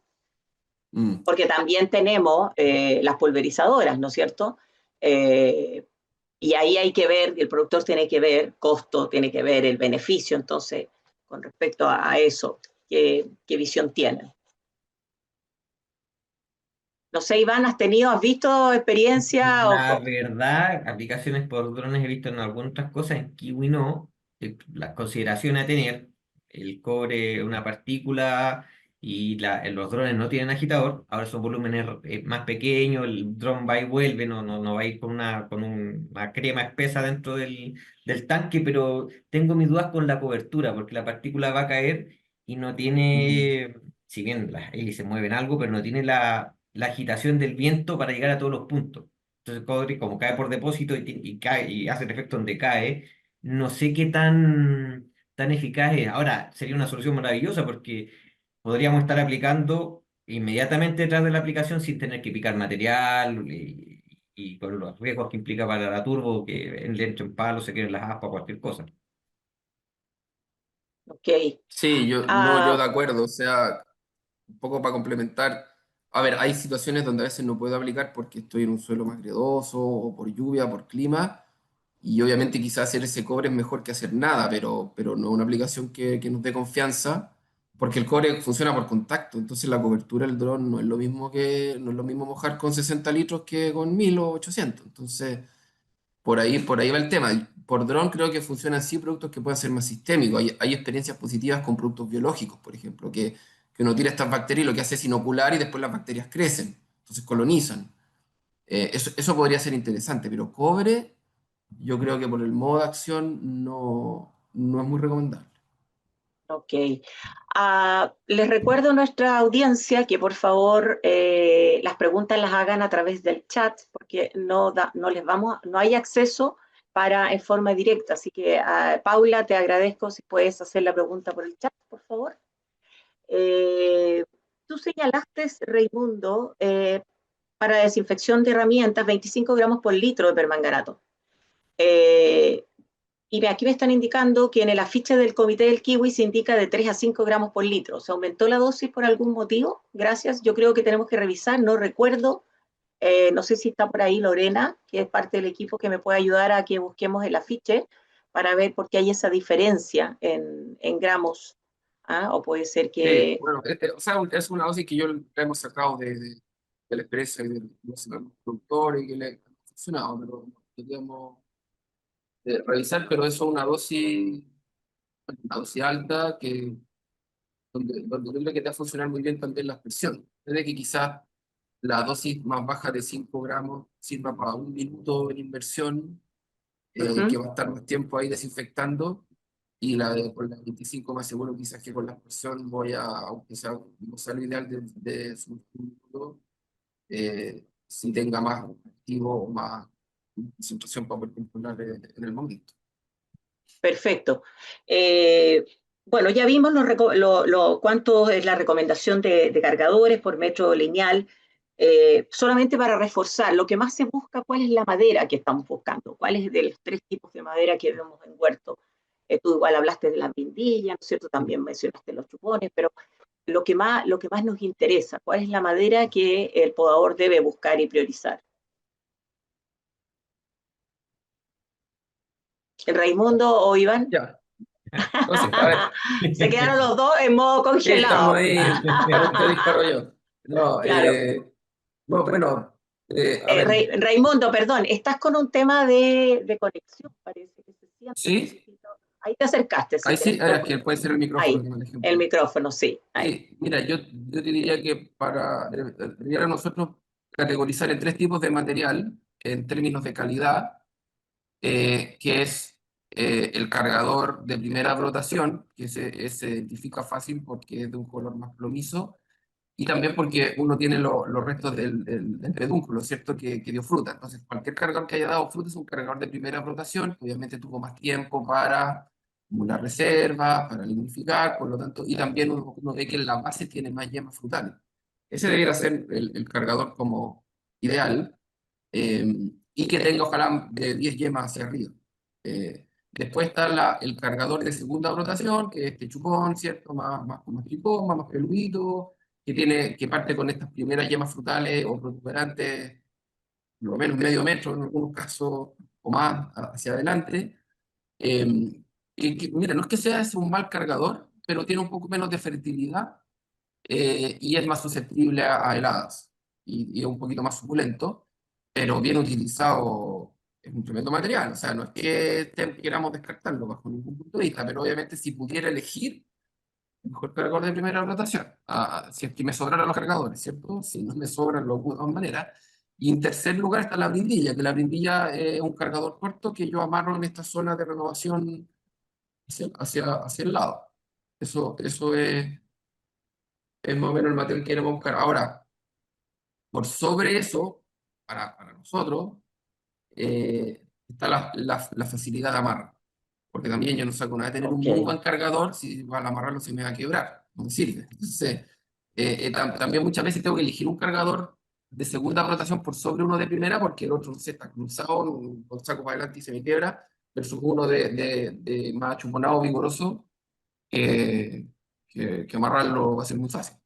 mm. porque también tenemos las pulverizadoras, ¿no es cierto? Eh, y ahí hay que ver, el productor tiene que ver costo, tiene que ver el beneficio, entonces, con respecto a eso, ¿qué visión tienen? No sé, Iván, has visto experiencia La verdad, aplicaciones por drones he visto en algunas otras cosas, en Kiwi no. La consideración a tener, el cobre, una partícula y los drones no tienen agitador, ahora son volúmenes más pequeños, el dron va y vuelve, no va a ir una crema espesa dentro del tanque, pero tengo mis dudas con la cobertura, porque la partícula va a caer y no Mm, tiene, si bien las hélices mueven algo, pero no tiene la agitación del viento para llegar a todos los puntos. Entonces, Codri, como cae por depósito y cae y hace el efecto donde cae, no sé qué tan eficaz es. Ahora, sería una solución maravillosa porque podríamos estar aplicando inmediatamente detrás de la aplicación sin tener que picar material y con los riesgos que implica para la turbo, que le entren palos, se queden las aspas, cualquier cosa. ok. Sí, yo Ah, de acuerdo, o sea, un poco para complementar, a ver, hay situaciones donde a veces no puedo aplicar porque estoy en un suelo más gredoso o por lluvia, por clima, y obviamente quizás hacer ese cobre es mejor que hacer nada, pero no una aplicación que nos dé confianza, porque el cobre funciona por contacto, entonces la cobertura del dron no es lo mismo no es lo mismo mojar con 60 litros que con 1000 o 800, entonces por ahí va el tema. Por dron creo que funcionan sí productos que pueden ser más sistémicos. Hay experiencias positivas con productos biológicos, por ejemplo, que uno tira estas bacterias y lo que hace es inocular y después las bacterias crecen, entonces colonizan. Eso podría ser interesante, pero cobre, yo creo que por el modo de acción no es muy recomendable. ok. Les recuerdo a nuestra audiencia que por favor las preguntas las hagan a través del chat porque no hay acceso para en forma directa. Así que Paula, te agradezco si puedes hacer la pregunta por el chat, por favor. Eh, Tú señalaste, Raimundo, para desinfección de herramientas 25 gramos por litro de permanganato. Eh, y aquí me están indicando que en el afiche del Comité del Kiwi se indica de 3 a 5 gramos por litro. ¿Se aumentó la dosis por algún motivo? Gracias. Yo creo que tenemos que revisar. No recuerdo. No sé si está por ahí Lorena, que es parte del equipo que me puede ayudar a que busquemos el afiche para ver por qué hay esa diferencia en gramos ¿ah? O puede ser Sí, que... bueno, o sea, es una dosis que yo la hemos sacado de la experiencia de los productores y que le ha funcionado, pero podríamos revisar, pero eso es una dosis alta donde yo creo que te va a funcionar muy bien también la aspersión. Desde que quizás la dosis más baja de 5 gramos sirva para 1 minuto de inversión, que Ujú. va a estar más tiempo ahí desinfectando, y con la 25 más seguro quizás que con la aspersión voy a, aunque sea, no sea lo ideal de su minuto, si tenga más activo o más concentración para poder controlar en el momento. Perfecto. Bueno, ya vimos cuánto es la recomendación de cargadores por metro lineal. Solamente para reforzar, lo que más se busca, ¿cuál es la madera que estamos buscando? ¿Cuál es de los 3 tipos de madera que vemos en huerto? Tú igual hablaste de la brindilla, ¿no es cierto? También mencionaste los chupones, pero lo que más nos interesa, ¿cuál es la madera que el podador debe buscar y priorizar? ¿Raimundo o Iván? Ya. Entonces, a ver, Se quedaron los dos en modo sí, estamos congelado. ahí, a ver qué disparo yo. No, Claro. no, bueno, a ver, Raimundo, perdón, estás con un tema de conexión, parece que se siente un sí, poquitito. Ahí te acercaste, sí, ahí te sí, escucho un que poquito. puede ser el micrófono Ahí, que maneje un el poco. micrófono, sí, ahí. Sí, mira, yo te diría que debería nosotros categorizar en 3 tipos de material en términos de calidad, que es el cargador de primera brotación, que se identifica fácil porque es de un color más plomizo, y también porque uno tiene los restos del pedúnculo, ¿cierto? Que dio fruta. Entonces, cualquier cargador que haya dado fruta es un cargador de primera brotación, que obviamente tuvo más tiempo para acumular reservas, para lignificar, por lo tanto, y también uno ve que en la base tiene más yemas frutales. Ese debería ser el cargador como ideal, y que tenga ojalá de 10 yemas hacia arriba. Después está el cargador de segunda rotación, que es este chupón, ¿cierto? Más tripoma, más peludito, que parte con estas primeras yemas frutales o protuberantes, por lo menos medio metro en algunos casos, o más hacia adelante. Eh, Mira, no es que sea ese un mal cargador, pero tiene un poco menos de fertilidad, y es más susceptible a heladas y es un poquito más suculento, pero bien utilizado es un tremendo material. O sea, no es que queramos descartarlo bajo ningún punto de vista, pero obviamente si pudiera elegir, mejor cargador de primera rotación. Si es que me sobraran los cargadores, ¿cierto? Si no me sobran, lo ocupo de todas maneras. Y en tercer lugar está la brindilla, que la brindilla es un cargador corto que yo amarro en esta zona de renovación hacia el lado. Eso es más o menos el material que queremos buscar. Ahora, por sobre eso, para nosotros, está la facilidad de amarre. Porque también yo no saco nada de tener un Ok. muy buen cargador si al amarrarlo se me va a quebrar. No me sirve. Entonces, también muchas veces tengo que elegir un cargador de segunda rotación por sobre uno de primera porque el otro no sé, está cruzado, lo saco para adelante y se me quiebra, versus uno de más chuponado, vigoroso, que amarrarlo va a ser muy fácil.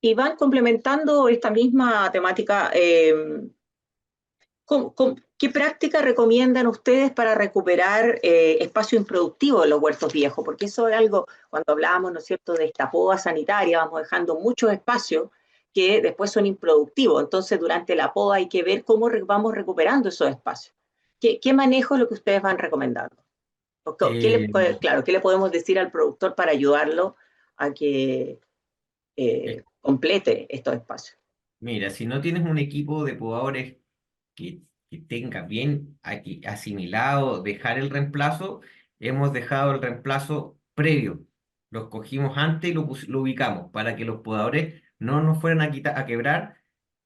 Y van complementando esta misma temática. ¿Qué práctica recomiendan ustedes para recuperar espacio improductivo en los huertos viejos? Porque eso es algo, cuando hablamos, ¿no es cierto?, de esta poda sanitaria, vamos dejando muchos espacios que después son improductivos. Entonces, durante la poda hay que ver cómo vamos recuperando esos espacios. ¿Qué manejo es lo que ustedes van recomendando? Eh, Claro, ¿qué le podemos decir al productor para ayudarlo a que complete estos espacios? Mira, si no tienes un equipo de podadores que tenga bien aquí asimilado dejar el reemplazo, hemos dejado el reemplazo previo. Los cogimos antes y lo ubicamos para que los podadores no nos fueran a quebrar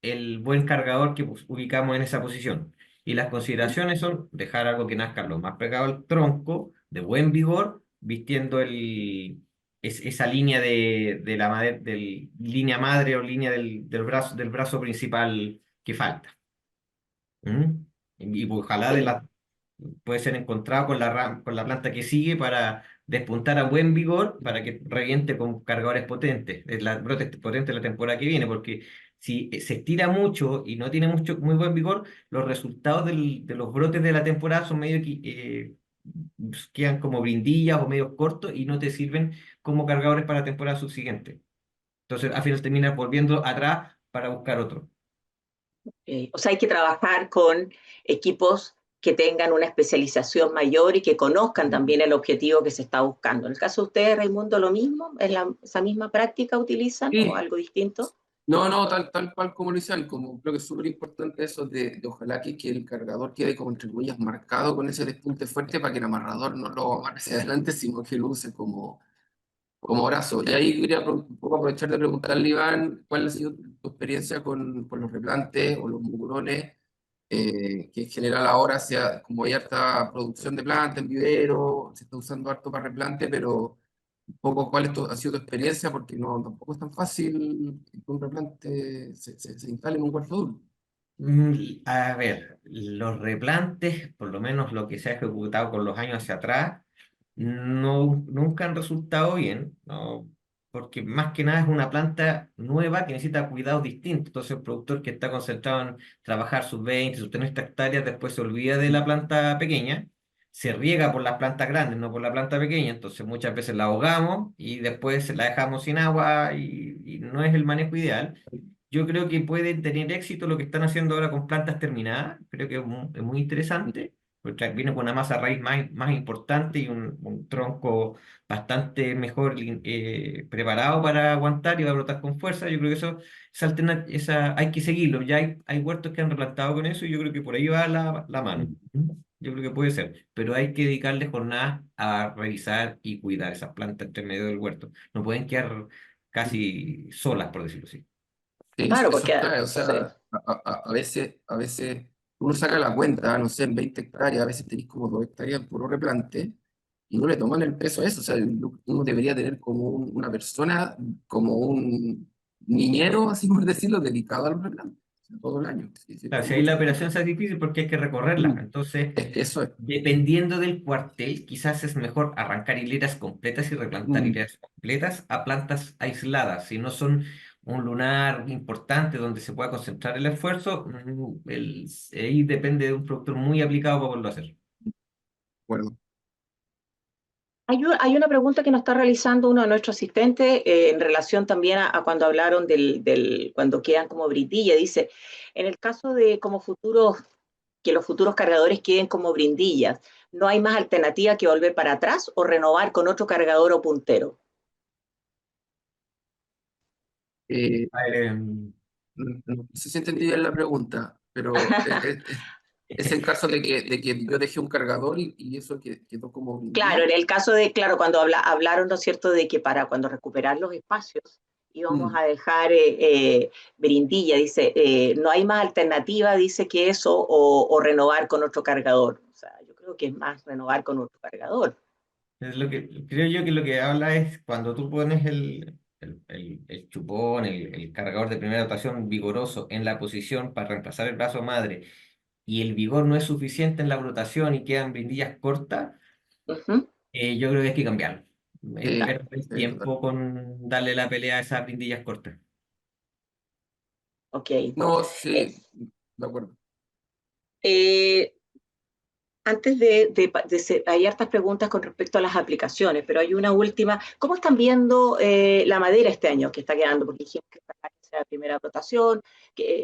el buen cargador que ubicamos en esa posición. Y las consideraciones son dejar algo que nazca lo más pegado al tronco, de buen vigor, vistiendo esa línea de la línea madre o línea del brazo principal que falta. ¿Mm? Y pues, ojalá puede ser encontrado con la planta que sigue para despuntar a buen vigor para que reviente con cargadores potentes, brotes potentes la temporada que viene, porque si se estira mucho y no tiene muy buen vigor, los resultados de los brotes de la temporada son medio quedan como brindillas o medios cortos y no te sirven como cargadores para la temporada subsiguiente. Entonces, al final terminas volviendo atrás para buscar otro. O sea, hay que trabajar con equipos que tengan una especialización mayor y que conozcan también el objetivo que se está buscando. En el caso de ustedes, Raimundo, ¿lo mismo? ¿Esa misma práctica utilizan o Sí, algo distinto? no, no, tal cual como lo decían, como creo que es súper importante eso de ojalá que el cargador quede como entre comillas marcado con ese despunte fuerte para que el amarrador no lo amarre hacia adelante, sino que lo use como brazo. Y ahí quería un poco aprovechar de preguntarle, Iván, ¿cuál ha sido tu experiencia con los replantes o los mugrones? Que en general ahora como hay harta producción de plantas en vivero, se está usando harto para replante, pero un poco cuál ha sido tu experiencia, porque no, tampoco es tan fácil que un replante se instale en un cuarto duro. A ver, los replantes, por lo menos lo que se ha ejecutado con los años hacia atrás, nunca han resultado bien, ¿no? Porque más que nada es una planta nueva que necesita cuidados distintos. Entonces, el productor que está concentrado en trabajar sus 20, sus 30 hectáreas, después se olvida de la planta pequeña, se riega por las plantas grandes, no por la planta pequeña. Entonces, muchas veces la ahogamos y después la dejamos sin agua y no es el manejo ideal. Yo creo que pueden tener éxito lo que están haciendo ahora con plantas terminadas. Creo que es muy interesante, porque viene con una masa raíz más importante y un tronco bastante mejor preparado para aguantar y va a brotar con fuerza. Yo creo que esa hay que seguirlo. Ya hay huertos que han replantado con eso y yo creo que por ahí va la mano. Yo creo que puede ser, pero hay que dedicarle jornadas a revisar y cuidar esas plantas entre medio del huerto. No pueden quedar casi solas, por decirlo así. Sí, Claro, eso porque es clave, o sí. sea, a veces uno saca la cuenta, no sé, en 20 hectáreas, a veces tenéis como 2 hectáreas en puro replante, y no le toman el peso a eso, o sea, uno debería tener como una persona, como un niñero, así por decirlo, dedicado al replante, o sea, todo el año, sí, sí, Claro, es si ahí la mucho. operación se hace difícil porque hay que recorrerla. Entonces, Es que eso es. dependiendo del cuartel, quizás es mejor arrancar hileras completas y replantar Mm, hileras completas a plantas aisladas. Si no son un lunar importante donde se pueda concentrar el esfuerzo, ahí depende de un productor muy aplicado para poderlo hacer. acuerdo. Hay una pregunta que nos está realizando uno de nuestros asistentes en relación también a cuando hablaron cuando quedan como brindilla. Dice, en el caso de como futuros, que los futuros cargadores queden como brindillas, ¿no hay más alternativa que volver para atrás o renovar con otro cargador o puntero? Eh, Eh, no sé si entendí bien la pregunta, pero es en caso de que yo dejé un cargador y eso quedó como Claro, brindilla. en el caso de, claro, cuando hablaron, ¿no es cierto?, de que para cuando recuperar los espacios íbamos Mm, a dejar brindilla, dice, no hay más alternativa, dice que eso, o renovar con otro cargador. O sea, yo creo que es más renovar con otro cargador. Es lo que creo yo que lo que habla es cuando tú pones el chupón, el cargador de primera dotación vigoroso en la posición para reemplazar el brazo madre y el vigor no es suficiente en la rotación y quedan brindillas cortas, Ujú. yo creo que hay que cambiarlo. Es sí, perder total. tiempo con darle la pelea a esas brindillas cortas. Ok. No, Eh, sí, de acuerdo. eh, Antes hay hartas preguntas con respecto a las aplicaciones, pero hay una última. ¿Cómo están viendo la madera este año que está quedando? Porque dijimos que esta es la primera rotación.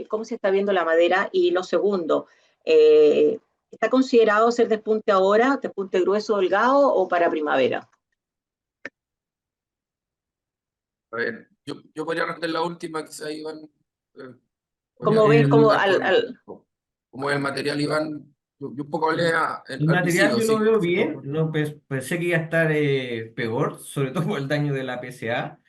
¿Cómo se está viendo la madera? Y lo segundo, eh, ¿está considerado ser despunte ahora, despunte grueso, delgado o para primavera? A ver, yo podría responder la última, quizá Iván, eh, podría ¿Cómo ves? dar como el material, Iván. Yo un poco hablé El al material principio, yo lo sí. veo Sí, bien, no pensé que iba a estar peor, sobre todo por el daño de la PCA.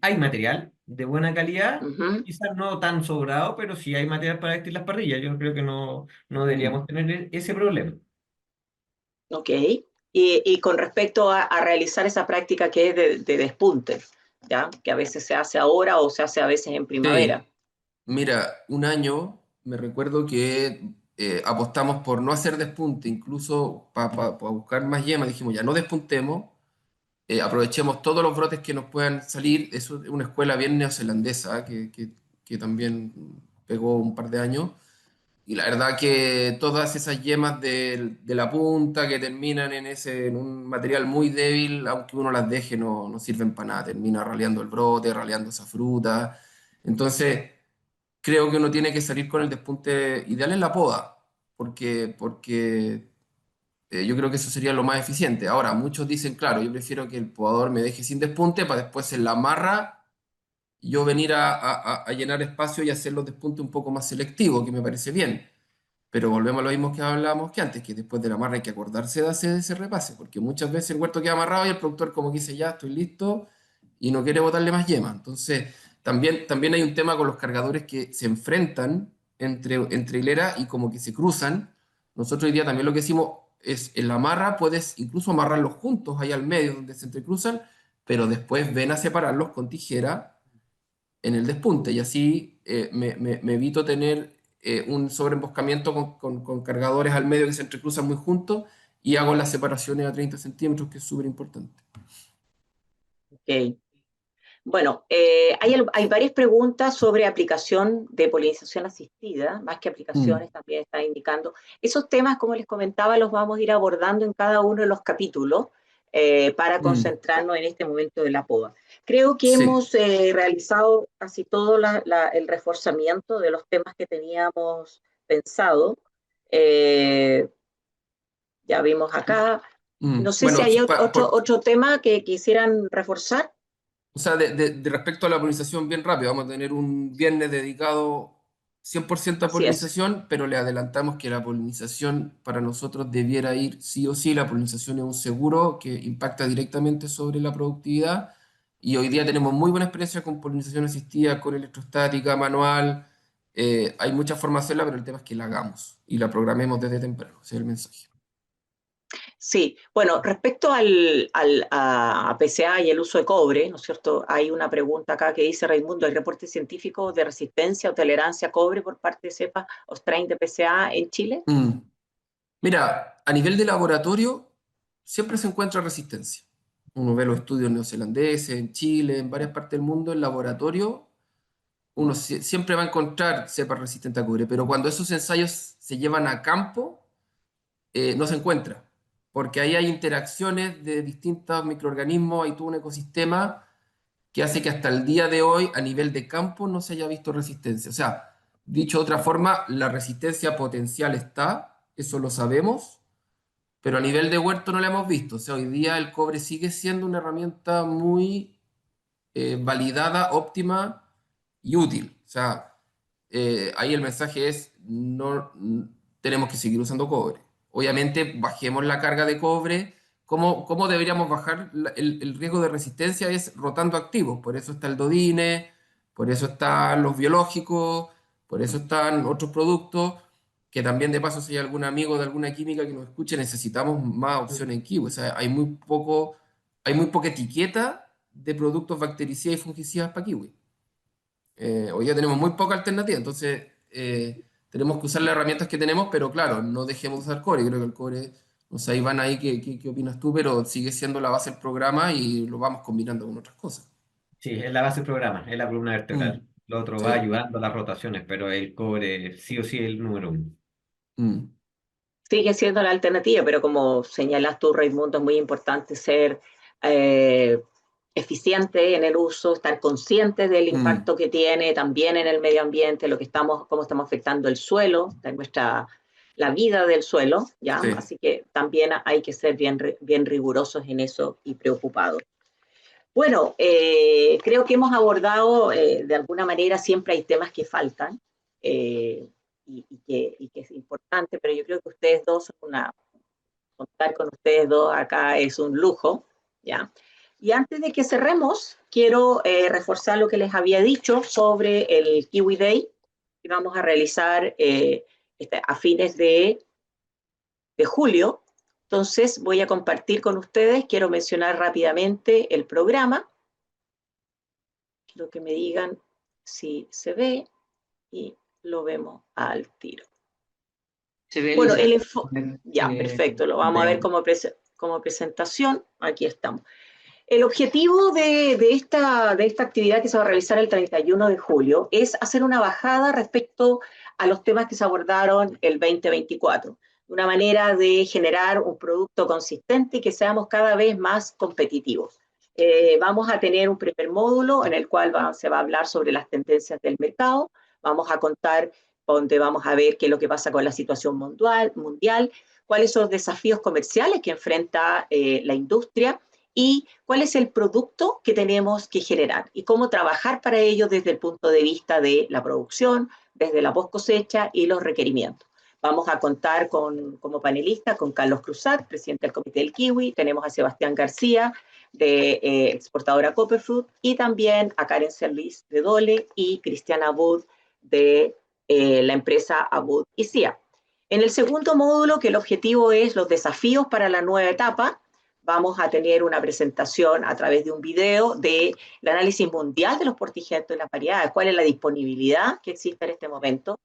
Hay material de buena calidad, Ujú. quizás no tan sobrado, pero sí hay material para vestir las parrillas. Yo creo que no deberíamos tener ese problema. Ok. Y con respecto a realizar esa práctica que es de despunte, ¿ya? Que a veces se hace ahora o se hace a veces en primavera. Sí, mira, un año me recuerdo que apostamos por no hacer despunte, incluso para buscar más yemas, dijimos ya no despuntemos, aprovechemos todos los brotes que nos puedan salir. Eso es una escuela bien neozelandesa que también pegó un par de años. Y la verdad que todas esas yemas de la punta que terminan en un material muy débil, aunque uno las deje, no sirven para nada. Termina raleando el brote, raleando esa fruta. Entonces, creo que uno tiene que salir con el despunte ideal en la poda, porque yo creo que eso sería lo más eficiente. Ahora, muchos dicen, claro, yo prefiero que el podador me deje sin despunte para después en la marra yo venir a llenar espacio y hacer los despuntes un poco más selectivos, que me parece bien. Pero volvemos a lo mismo que hablábamos que antes, que después de la marra hay que acordarse de hacer ese repase, porque muchas veces el huerto queda amarrado y el productor como que dice, ya estoy listo y no quiere botarle más yema. Entonces, también hay un tema con los cargadores que se enfrentan entre hileras y como que se cruzan. Nosotros hoy día también lo que decimos es, en la marra puedes incluso amarrarlos juntos ahí al medio donde se entrecruzan, pero después ven a separarlos con tijera en el despunte y así me evito tener un sobreemboscamiento con cargadores al medio que se entrecruzan muy juntos y hago las separaciones a 30 centímetros, que es súper importante. Ok. Bueno, hay varias preguntas sobre aplicación de polinización asistida, más que aplicaciones, también está indicando. Esos temas, como les comentaba, los vamos a ir abordando en cada uno de los capítulos para concentrarnos en este momento de la poda. Creo que Sí. hemos realizado casi todo el reforzamiento de los temas que teníamos pensado. Eh, ya vimos acá. No sé si Bueno, hay otro tema que quisieran reforzar. o sea, de respecto a la polinización, bien rápido, vamos a tener un viernes dedicado 100% a Así es. polinización, pero le adelantamos que la polinización para nosotros debiera ir sí o sí. La polinización es un seguro que impacta directamente sobre la productividad y hoy día tenemos muy buena experiencia con polinización asistida, con electrostática, manual. Hay muchas formas de hacerla, pero el tema es que la hagamos y la programemos desde temprano. Ese es el mensaje. Sí, bueno, respecto a PCA y el uso de cobre, ¿no es cierto? Hay una pregunta acá que dice, Raimundo, ¿hay reportes científicos de resistencia o tolerancia a cobre por parte de cepas o strain de PCA en Chile? Mira, a nivel de laboratorio siempre se encuentra resistencia. Uno ve los estudios neozelandeses, en Chile, en varias partes del mundo, en laboratorio, uno siempre va a encontrar cepas resistentes a cobre, pero cuando esos ensayos se llevan a campo, no se encuentra, porque ahí hay interacciones de distintos microorganismos, hay todo un ecosistema que hace que hasta el día de hoy, a nivel de campo, no se haya visto resistencia. O sea, dicho de otra forma, la resistencia potencial está, eso lo sabemos, pero a nivel de huerto no la hemos visto. O sea, hoy día el cobre sigue siendo una herramienta muy validada, óptima y útil. O sea, ahí el mensaje es, no tenemos que seguir usando cobre. Obviamente, bajemos la carga de cobre. ¿Cómo deberíamos bajar el riesgo de resistencia? Es rotando activos. Por eso está el Dodine, por eso están los biológicos, por eso están otros productos, que también de paso, si hay algún amigo de alguna química que nos escuche, necesitamos más opciones en kiwi. O sea, hay muy poca etiqueta de productos bactericidas y fungicidas para kiwi. Hoy ya tenemos muy poca alternativa, entonces tenemos que usar las herramientas que tenemos, pero claro, no dejemos de usar cobre. Creo que el cobre, no sé, Iván, ahí, ¿qué opinas tú? Pero sigue siendo la base del programa y lo vamos combinando con otras cosas. Sí, es la base del programa, es la columna vertebral. Mm, Lo otro va sí. ayudando a las rotaciones, pero el cobre sí o sí es el número uno. Mm, Sigue siendo la alternativa, pero como señalas tú, Raimundo, es muy importante ser eh, eficiente en el uso, estar consciente del mm, impacto que tiene también en el medio ambiente, cómo estamos afectando el suelo, la vida del suelo, ¿ya? sí. Así que también hay que ser bien rigurosos en eso y preocupados. Bueno, creo que hemos abordado de alguna manera, siempre hay temas que faltan eh, y que es importante, pero yo creo que ustedes dos contar con ustedes dos acá es un lujo, ¿ya? Y antes de que cerremos, quiero reforzar lo que les había dicho sobre el Kiwi Day que vamos a realizar a fines de julio. Entonces voy a compartir con ustedes, quiero mencionar rápidamente el programa. Quiero que me digan si se ve y lo vemos al tiro. Se ve, Bueno, Elisa. ya, perfecto, lo vamos a ver como presentación. Aquí estamos. El objetivo de esta actividad que se va a realizar el 31 de julio es hacer una bajada respecto a los temas que se abordaron el 2024, de una manera de generar un producto consistente y que seamos cada vez más competitivos. Vamos a tener un primer módulo en el cual se va a hablar sobre las tendencias del mercado, vamos a contar donde vamos a ver qué es lo que pasa con la situación mundial, cuáles son los desafíos comerciales que enfrenta la industria, y cuál es el producto que tenemos que generar y cómo trabajar para ello desde el punto de vista de la producción, desde la post cosecha y los requerimientos. Vamos a contar como panelista con Carlos Cruzat, presidente del Comité del Kiwi, tenemos a Sebastián García, de exportadora Copperfruit, y también a Karen Serlis de Dole y Cristiana Abud de la empresa Abud y CIA. En el segundo módulo, que el objetivo es los desafíos para la nueva etapa, vamos a tener una presentación a través de un video del análisis mundial de los portigentos y las variedades, cuál es la disponibilidad que existe en este momento,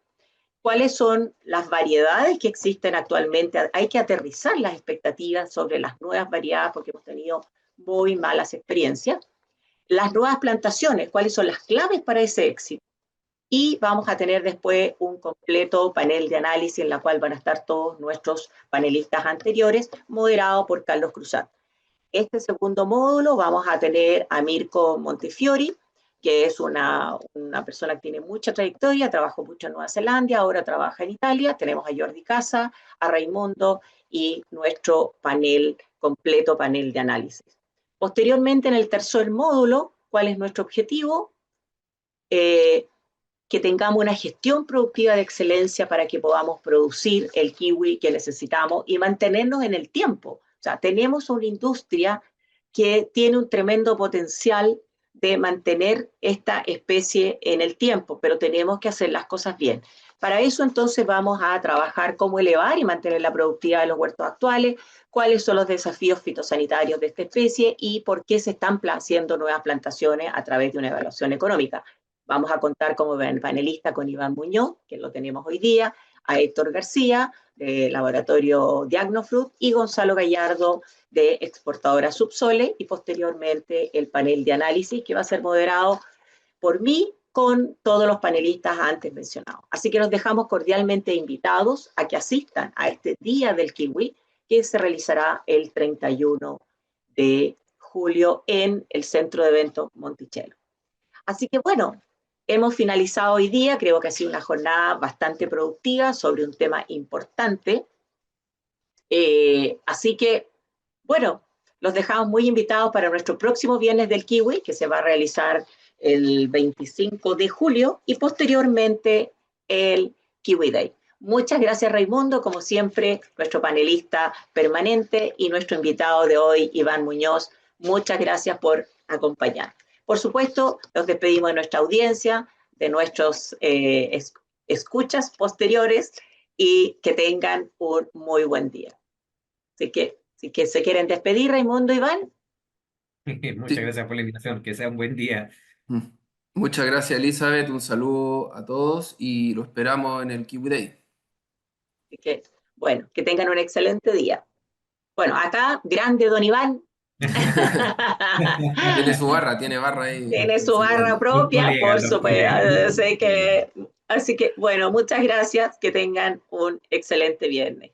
cuáles son las variedades que existen actualmente, hay que aterrizar las expectativas sobre las nuevas variedades porque hemos tenido muy malas experiencias, las nuevas plantaciones, cuáles son las claves para ese éxito, y vamos a tener después un completo panel de análisis en la cual van a estar todos nuestros panelistas anteriores, moderado por Carlos Cruzat. Este segundo módulo vamos a tener a Mirko Montefiori, que es una persona que tiene mucha trayectoria, trabajó mucho en Nueva Zelanda, ahora trabaja en Italia. Tenemos a Jordi Casa, a Raimundo y nuestro completo panel de análisis. Posteriormente, en el tercer módulo, ¿cuál es nuestro objetivo? Que tengamos una gestión productiva de excelencia para que podamos producir el kiwi que necesitamos y mantenernos en el tiempo. O sea, tenemos una industria que tiene un tremendo potencial de mantener esta especie en el tiempo, pero tenemos que hacer las cosas bien. Para eso entonces vamos a trabajar cómo elevar y mantener la productividad de los huertos actuales, cuáles son los desafíos fitosanitarios de esta especie y por qué se están haciendo nuevas plantaciones a través de una evaluación económica. Vamos a contar como panelista con Iván Muñoz, que lo tenemos hoy día, a Héctor García, de Laboratorio Diagnofruit, y Gonzalo Gallardo, de Exportadora Subsole, y posteriormente el panel de análisis que va a ser moderado por mí con todos los panelistas antes mencionados. Así que los dejamos cordialmente invitados a que asistan a este Día del Kiwi, que se realizará el 31 de julio en el Centro de Eventos Monticello. Así que bueno, hemos finalizado hoy día, creo que ha sido una jornada bastante productiva sobre un tema importante. Así que, bueno, los dejamos muy invitados para nuestro próximo Viernes del Kiwi, que se va a realizar el 25 de julio, y posteriormente el Kiwi Day. Muchas gracias, Raimundo, como siempre, nuestro panelista permanente, y nuestro invitado de hoy, Iván Muñoz. Muchas gracias por acompañarnos. Por supuesto, nos despedimos de nuestra audiencia, de nuestros escuchas posteriores, y que tengan un muy buen día. Así que, si se quieren despedir, Raimundo, Iván. Muchas gracias por la invitación, que sea un buen día. Muchas gracias, Elizabeth. Un saludo a todos y lo esperamos en el Kiwi Day. Así que, bueno, que tengan un excelente día. Bueno, acá, grande don Iván. Tiene barra ahí. Tiene su barra propia, por supuesto. Así que, bueno, muchas gracias. Que tengan un excelente viernes.